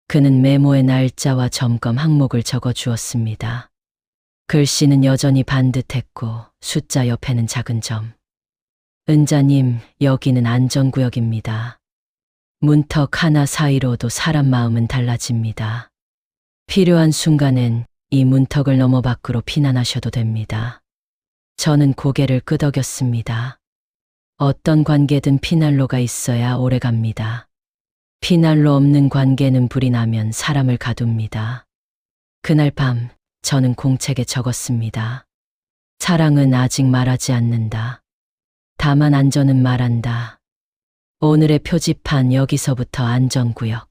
그는 메모에 날짜와 점검 항목을 적어 주었습니다. 글씨는 여전히 반듯했고 숫자 옆에는 작은 점. 은자님, 여기는 안전구역입니다. 문턱 하나 사이로도 사람 마음은 달라집니다. 필요한 순간엔 이 문턱을 넘어 밖으로 피난하셔도 됩니다. 저는 고개를 끄덕였습니다. 어떤 관계든 피난로가 있어야 오래갑니다. 피난로 없는 관계는 불이 나면 사람을 가둡니다. 그날 밤 저는 공책에 적었습니다. 사랑은 아직 말하지 않는다. 다만 안전은 말한다. 오늘의 표지판 여기서부터 안전구역.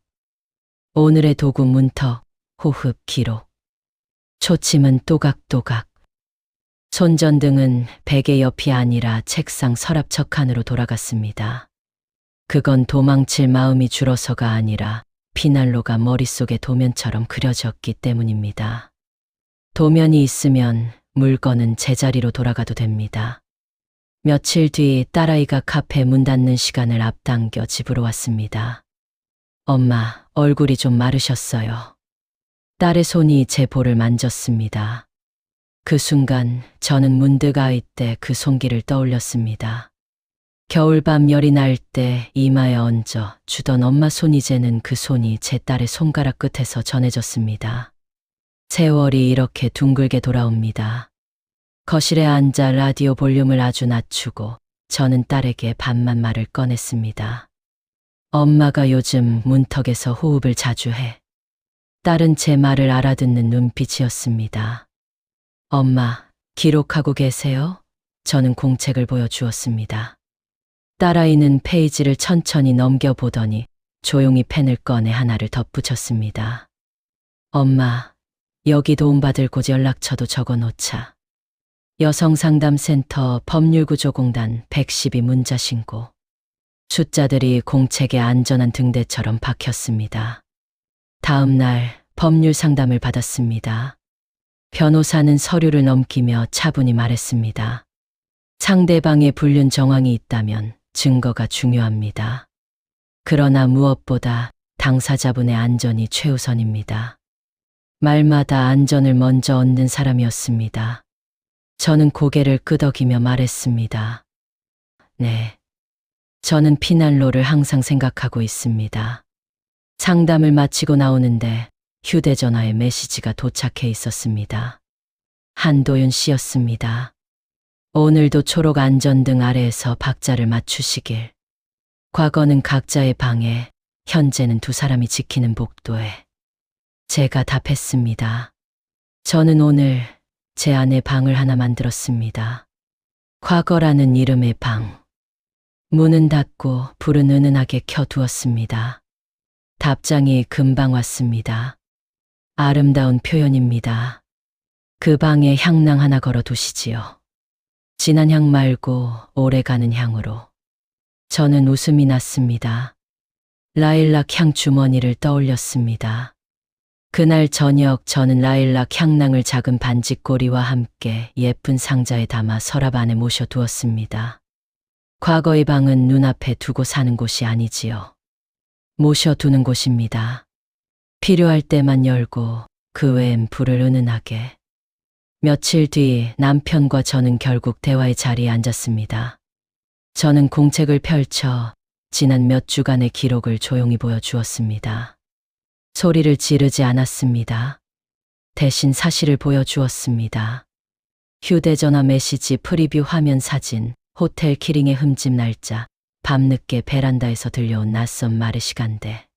오늘의 도구 문턱, 호흡, 기록. 초침은 또각또각. 손전등은 베개 옆이 아니라 책상 서랍 척안으로 돌아갔습니다. 그건 도망칠 마음이 줄어서가 아니라 피난로가 머릿속에 도면처럼 그려졌기 때문입니다. 도면이 있으면 물건은 제자리로 돌아가도 됩니다. 며칠 뒤 딸아이가 카페 문 닫는 시간을 앞당겨 집으로 왔습니다. 엄마, 얼굴이 좀 마르셨어요. 딸의 손이 제 볼을 만졌습니다. 그 순간 저는 문득 아이 때 그 손길을 떠올렸습니다. 겨울밤 열이 날 때 이마에 얹어 주던 엄마 손, 이제는 그 손이 제 딸의 손가락 끝에서 전해졌습니다. 세월이 이렇게 둥글게 돌아옵니다. 거실에 앉아 라디오 볼륨을 아주 낮추고 저는 딸에게 반만 말을 꺼냈습니다. 엄마가 요즘 문턱에서 호흡을 자주 해. 딸은 제 말을 알아듣는 눈빛이었습니다. 엄마, 기록하고 계세요? 저는 공책을 보여주었습니다. 딸아이는 페이지를 천천히 넘겨보더니 조용히 펜을 꺼내 하나를 덧붙였습니다. 엄마, 여기 도움받을 곳 연락처도 적어놓자. 여성상담센터 법률구조공단 112 문자신고. 숫자들이 공책에 안전한 등대처럼 박혔습니다. 다음 날 법률 상담을 받았습니다. 변호사는 서류를 넘기며 차분히 말했습니다. 상대방의 불륜 정황이 있다면 증거가 중요합니다. 그러나 무엇보다 당사자분의 안전이 최우선입니다. 말마다 안전을 먼저 얻는 사람이었습니다. 저는 고개를 끄덕이며 말했습니다. 네. 저는 피난로를 항상 생각하고 있습니다. 상담을 마치고 나오는데 휴대전화에 메시지가 도착해 있었습니다. 한도윤 씨였습니다. 오늘도 초록 안전등 아래에서 박자를 맞추시길. 과거는 각자의 방에, 현재는 두 사람이 지키는 복도에. 제가 답했습니다. 저는 오늘 제 안에 방을 하나 만들었습니다. 과거라는 이름의 방. 문은 닫고 불은 은은하게 켜두었습니다. 답장이 금방 왔습니다. 아름다운 표현입니다. 그 방에 향낭 하나 걸어두시지요. 진한 향 말고 오래가는 향으로. 저는 웃음이 났습니다. 라일락 향 주머니를 떠올렸습니다. 그날 저녁 저는 라일락 향낭을 작은 반지꼬리와 함께 예쁜 상자에 담아 서랍 안에 모셔두었습니다. 과거의 방은 눈앞에 두고 사는 곳이 아니지요. 모셔두는 곳입니다. 필요할 때만 열고 그 외엔 불을 은은하게. 며칠 뒤 남편과 저는 결국 대화의 자리에 앉았습니다. 저는 공책을 펼쳐 지난 몇 주간의 기록을 조용히 보여주었습니다. 소리를 지르지 않았습니다. 대신 사실을 보여주었습니다. 휴대전화 메시지, 프리뷰 화면, 사진, 호텔 키링의 흠집, 날짜, 밤늦게 베란다에서 들려온 낯선 말의 시간대.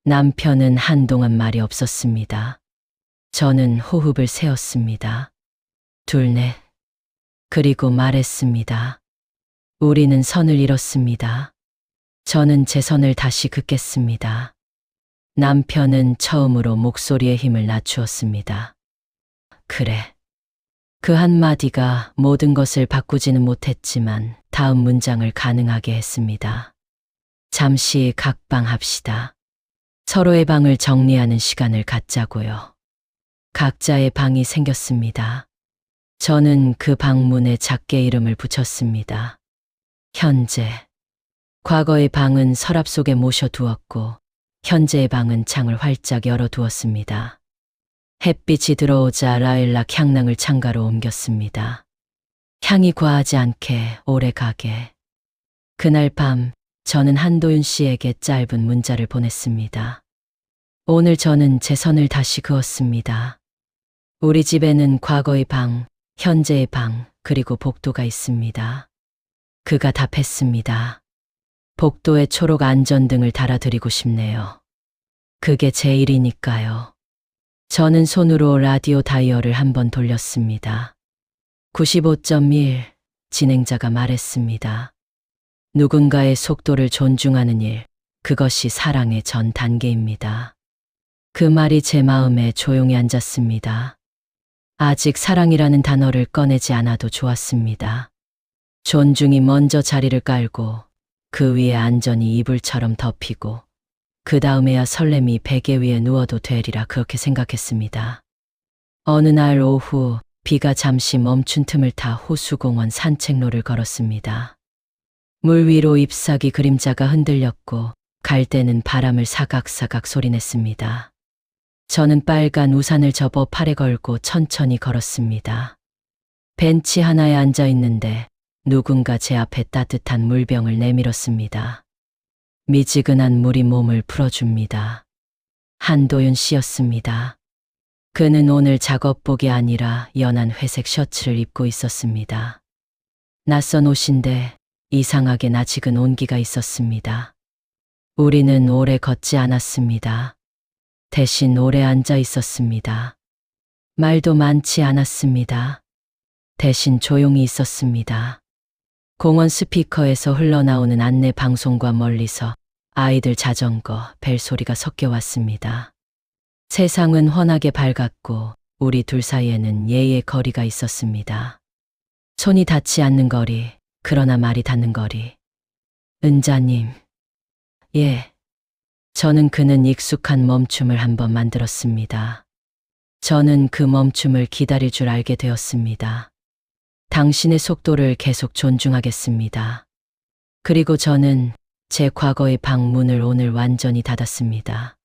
남편은 한동안 말이 없었습니다. 저는 호흡을 세었습니다. 둘, 넷. 그리고 말했습니다. 우리는 선을 잃었습니다. 저는 제 선을 다시 긋겠습니다. 남편은 처음으로 목소리의 힘을 낮추었습니다. 그래. 그 한마디가 모든 것을 바꾸지는 못했지만 다음 문장을 가능하게 했습니다. 잠시 각방합시다. 서로의 방을 정리하는 시간을 갖자고요. 각자의 방이 생겼습니다. 저는 그 방문에 작게 이름을 붙였습니다. 현재. 과거의 방은 서랍 속에 모셔두었고 현재의 방은 창을 활짝 열어두었습니다. 햇빛이 들어오자 라일락 향낭을 창가로 옮겼습니다. 향이 과하지 않게 오래 가게. 그날 밤 저는 한도윤 씨에게 짧은 문자를 보냈습니다. 오늘 저는 제 선을 다시 그었습니다. 우리 집에는 과거의 방, 현재의 방, 그리고 복도가 있습니다. 그가 답했습니다. 복도에 초록 안전등을 달아드리고 싶네요. 그게 제 일이니까요. 저는 손으로 라디오 다이얼을 한번 돌렸습니다. 95.1, 진행자가 말했습니다. 누군가의 속도를 존중하는 일, 그것이 사랑의 전 단계입니다. 그 말이 제 마음에 조용히 앉았습니다. 아직 사랑이라는 단어를 꺼내지 않아도 좋았습니다. 존중이 먼저 자리를 깔고 그 위에 안전이 이불처럼 덮이고 그 다음에야 설렘이 베개 위에 누워도 되리라 그렇게 생각했습니다. 어느 날 오후 비가 잠시 멈춘 틈을 타 호수공원 산책로를 걸었습니다. 물 위로 잎사귀 그림자가 흔들렸고 갈대는 바람을 사각사각 소리냈습니다. 저는 빨간 우산을 접어 팔에 걸고 천천히 걸었습니다. 벤치 하나에 앉아 있는데 누군가 제 앞에 따뜻한 물병을 내밀었습니다. 미지근한 물이 몸을 풀어줍니다. 한도윤 씨였습니다. 그는 오늘 작업복이 아니라 연한 회색 셔츠를 입고 있었습니다. 낯선 옷인데 이상하게 낯익은 온기가 있었습니다. 우리는 오래 걷지 않았습니다. 대신 오래 앉아 있었습니다. 말도 많지 않았습니다. 대신 조용히 있었습니다. 공원 스피커에서 흘러나오는 안내 방송과 멀리서 아이들 자전거, 벨소리가 섞여 왔습니다. 세상은 환하게 밝았고 우리 둘 사이에는 예의의 거리가 있었습니다. 손이 닿지 않는 거리, 그러나 말이 닿는 거리. 은자님. 예. 저는 그는 익숙한 멈춤을 한번 만들었습니다. 저는 그 멈춤을 기다릴 줄 알게 되었습니다. 당신의 속도를 계속 존중하겠습니다. 그리고 저는 제 과거의 방문을 오늘 완전히 닫았습니다.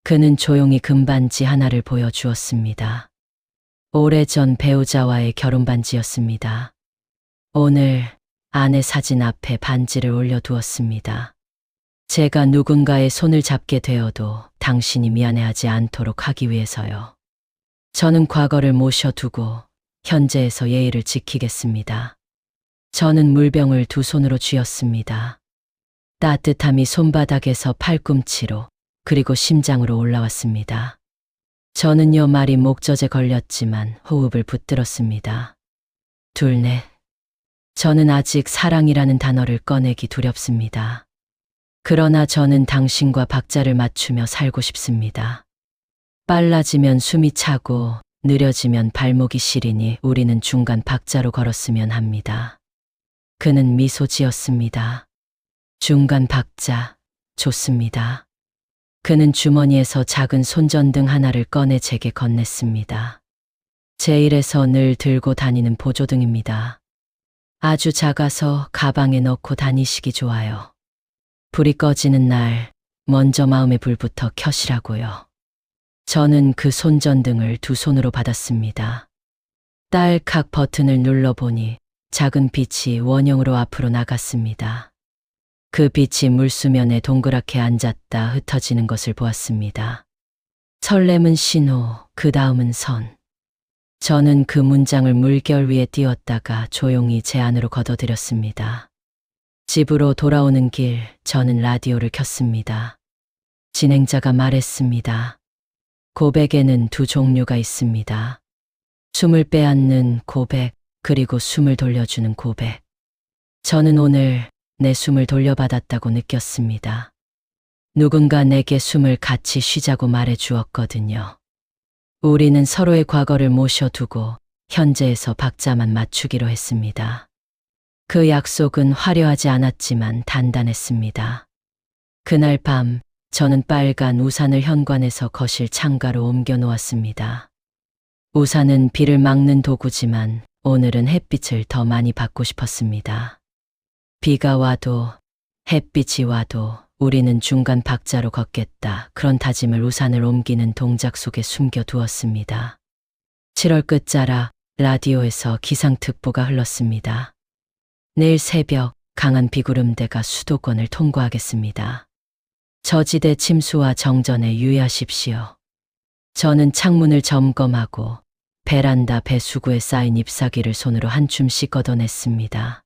그는 조용히 금반지 하나를 보여주었습니다. 오래전 배우자와의 결혼반지였습니다. 오늘 아내 사진 앞에 반지를 올려두었습니다. 제가 누군가의 손을 잡게 되어도 당신이 미안해하지 않도록 하기 위해서요. 저는 과거를 모셔두고 현재에서 예의를 지키겠습니다. 저는 물병을 두 손으로 쥐었습니다. 따뜻함이 손바닥에서 팔꿈치로 그리고 심장으로 올라왔습니다. 저는요 말이 목젖에 걸렸지만 호흡을 붙들었습니다. 둘, 넷. 저는 아직 사랑이라는 단어를 꺼내기 두렵습니다. 그러나 저는 당신과 박자를 맞추며 살고 싶습니다. 빨라지면 숨이 차고 느려지면 발목이 시리니 우리는 중간 박자로 걸었으면 합니다. 그는 미소 지었습니다. 중간 박자, 좋습니다. 그는 주머니에서 작은 손전등 하나를 꺼내 제게 건넸습니다. 제일에서 늘 들고 다니는 보조등입니다. 아주 작아서 가방에 넣고 다니시기 좋아요. 불이 꺼지는 날 먼저 마음의 불부터 켜시라고요. 저는 그 손전등을 두 손으로 받았습니다. 딸칵 버튼을 눌러보니 작은 빛이 원형으로 앞으로 나갔습니다. 그 빛이 물수면에 동그랗게 앉았다 흩어지는 것을 보았습니다. 설렘은 신호, 그 다음은 선. 저는 그 문장을 물결 위에 띄웠다가 조용히 제 안으로 걷어들였습니다. 집으로 돌아오는 길, 저는 라디오를 켰습니다. 진행자가 말했습니다. 고백에는 두 종류가 있습니다. 숨을 빼앗는 고백, 그리고 숨을 돌려주는 고백. 저는 오늘 내 숨을 돌려받았다고 느꼈습니다. 누군가 내게 숨을 같이 쉬자고 말해 주었거든요. 우리는 서로의 과거를 모셔두고 현재에서 박자만 맞추기로 했습니다. 그 약속은 화려하지 않았지만 단단했습니다. 그날 밤 저는 빨간 우산을 현관에서 거실 창가로 옮겨 놓았습니다. 우산은 비를 막는 도구지만 오늘은 햇빛을 더 많이 받고 싶었습니다. 비가 와도 햇빛이 와도 우리는 중간 박자로 걷겠다. 그런 다짐을 우산을 옮기는 동작 속에 숨겨두었습니다. 7월 끝자락 라디오에서 기상특보가 흘렀습니다. 내일 새벽 강한 비구름대가 수도권을 통과하겠습니다. 저지대 침수와 정전에 유의하십시오. 저는 창문을 점검하고 베란다 배수구에 쌓인 잎사귀를 손으로 한 줌씩 걷어냈습니다.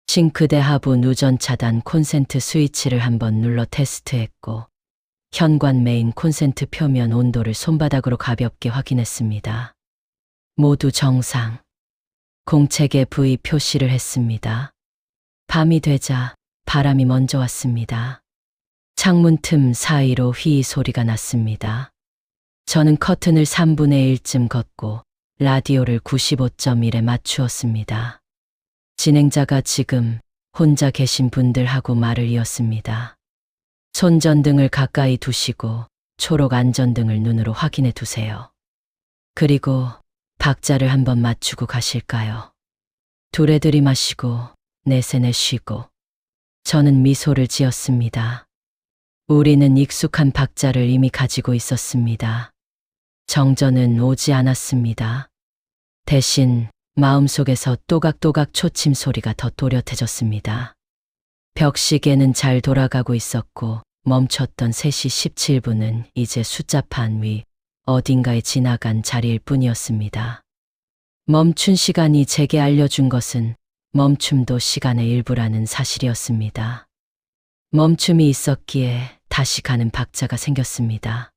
싱크대 하부 누전 차단 콘센트 스위치를 한번 눌러 테스트했고 현관 메인 콘센트 표면 온도를 손바닥으로 가볍게 확인했습니다. 모두 정상. 공책에 V 표시를 했습니다. 밤이 되자 바람이 먼저 왔습니다. 창문 틈 사이로 휘 소리가 났습니다. 저는 커튼을 3분의 1쯤 걷고 라디오를 95.1에 맞추었습니다. 진행자가 지금 혼자 계신 분들하고 말을 이었습니다. 손전등을 가까이 두시고 초록 안전등을 눈으로 확인해 두세요. 그리고 박자를 한번 맞추고 가실까요? 둘에 들이마시고 넷에 내쉬고. 저는 미소를 지었습니다. 우리는 익숙한 박자를 이미 가지고 있었습니다. 정전은 오지 않았습니다. 대신 마음속에서 또각또각 초침 소리가 더 또렷해졌습니다. 벽시계는 잘 돌아가고 있었고 멈췄던 3시 17분은 이제 숫자판 위 어딘가에 지나간 자리일 뿐이었습니다. 멈춘 시간이 제게 알려준 것은 멈춤도 시간의 일부라는 사실이었습니다. 멈춤이 있었기에 다시 가는 박자가 생겼습니다.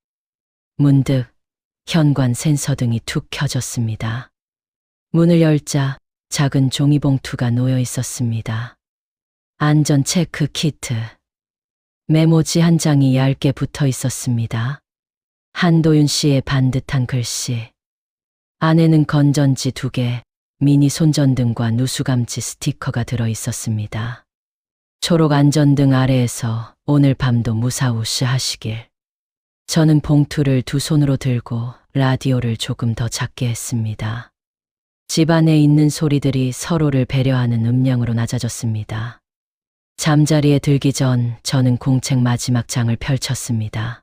문득 현관 센서등이 툭 켜졌습니다. 문을 열자 작은 종이봉투가 놓여 있었습니다. 안전 체크 키트. 메모지 한 장이 얇게 붙어 있었습니다. 한도윤 씨의 반듯한 글씨. 안에는 건전지 2개, 미니 손전등과 누수감지 스티커가 들어 있었습니다. 초록 안전등 아래에서 오늘 밤도 무사우시 하시길. 저는 봉투를 2손으로 들고 라디오를 조금 더 작게 했습니다. 집 안에 있는 소리들이 서로를 배려하는 음량으로 낮아졌습니다. 잠자리에 들기 전 저는 공책 마지막 장을 펼쳤습니다.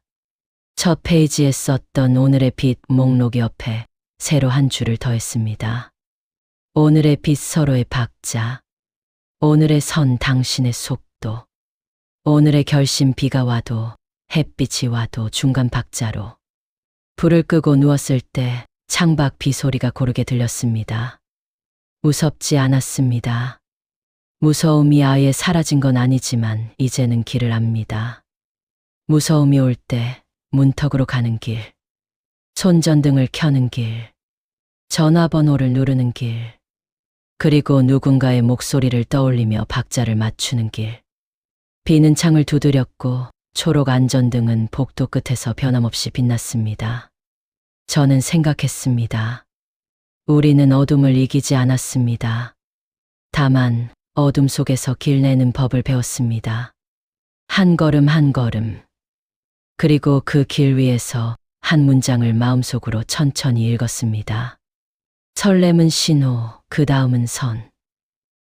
첫 페이지에 썼던 오늘의 빛 목록 옆에 새로 한 줄을 더했습니다. 오늘의 빛 서로의 박자. 오늘의 선 당신의 속도. 오늘의 결심 비가 와도 햇빛이 와도 중간 박자로. 불을 끄고 누웠을 때 창밖 비 소리가 고르게 들렸습니다. 무섭지 않았습니다. 무서움이 아예 사라진 건 아니지만 이제는 길을 압니다. 무서움이 올 때 문턱으로 가는 길, 손전등을 켜는 길, 전화번호를 누르는 길, 그리고 누군가의 목소리를 떠올리며 박자를 맞추는 길. 비는 창을 두드렸고 초록 안전등은 복도 끝에서 변함없이 빛났습니다. 저는 생각했습니다. 우리는 어둠을 이기지 않았습니다. 다만 어둠 속에서 길 내는 법을 배웠습니다. 한 걸음 한 걸음. 그리고 그 길 위에서 한 문장을 마음속으로 천천히 읽었습니다. 설렘은 신호, 그 다음은 선.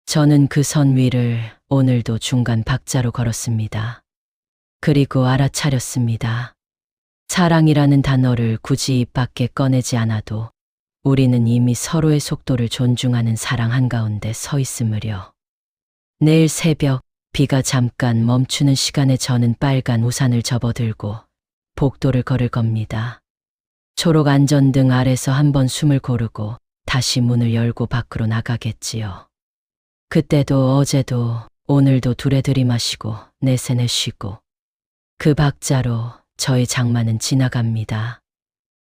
저는 그 선 위를 오늘도 중간 박자로 걸었습니다. 그리고 알아차렸습니다. 사랑이라는 단어를 굳이 입 밖에 꺼내지 않아도 우리는 이미 서로의 속도를 존중하는 사랑 한가운데 서 있음으려. 내일 새벽 비가 잠깐 멈추는 시간에 저는 빨간 우산을 접어들고 복도를 걸을 겁니다. 초록 안전등 아래서 한번 숨을 고르고 다시 문을 열고 밖으로 나가겠지요. 그때도 어제도 오늘도 둘에 들이마시고 넷에 내쉬고 그 박자로 저의 장마는 지나갑니다.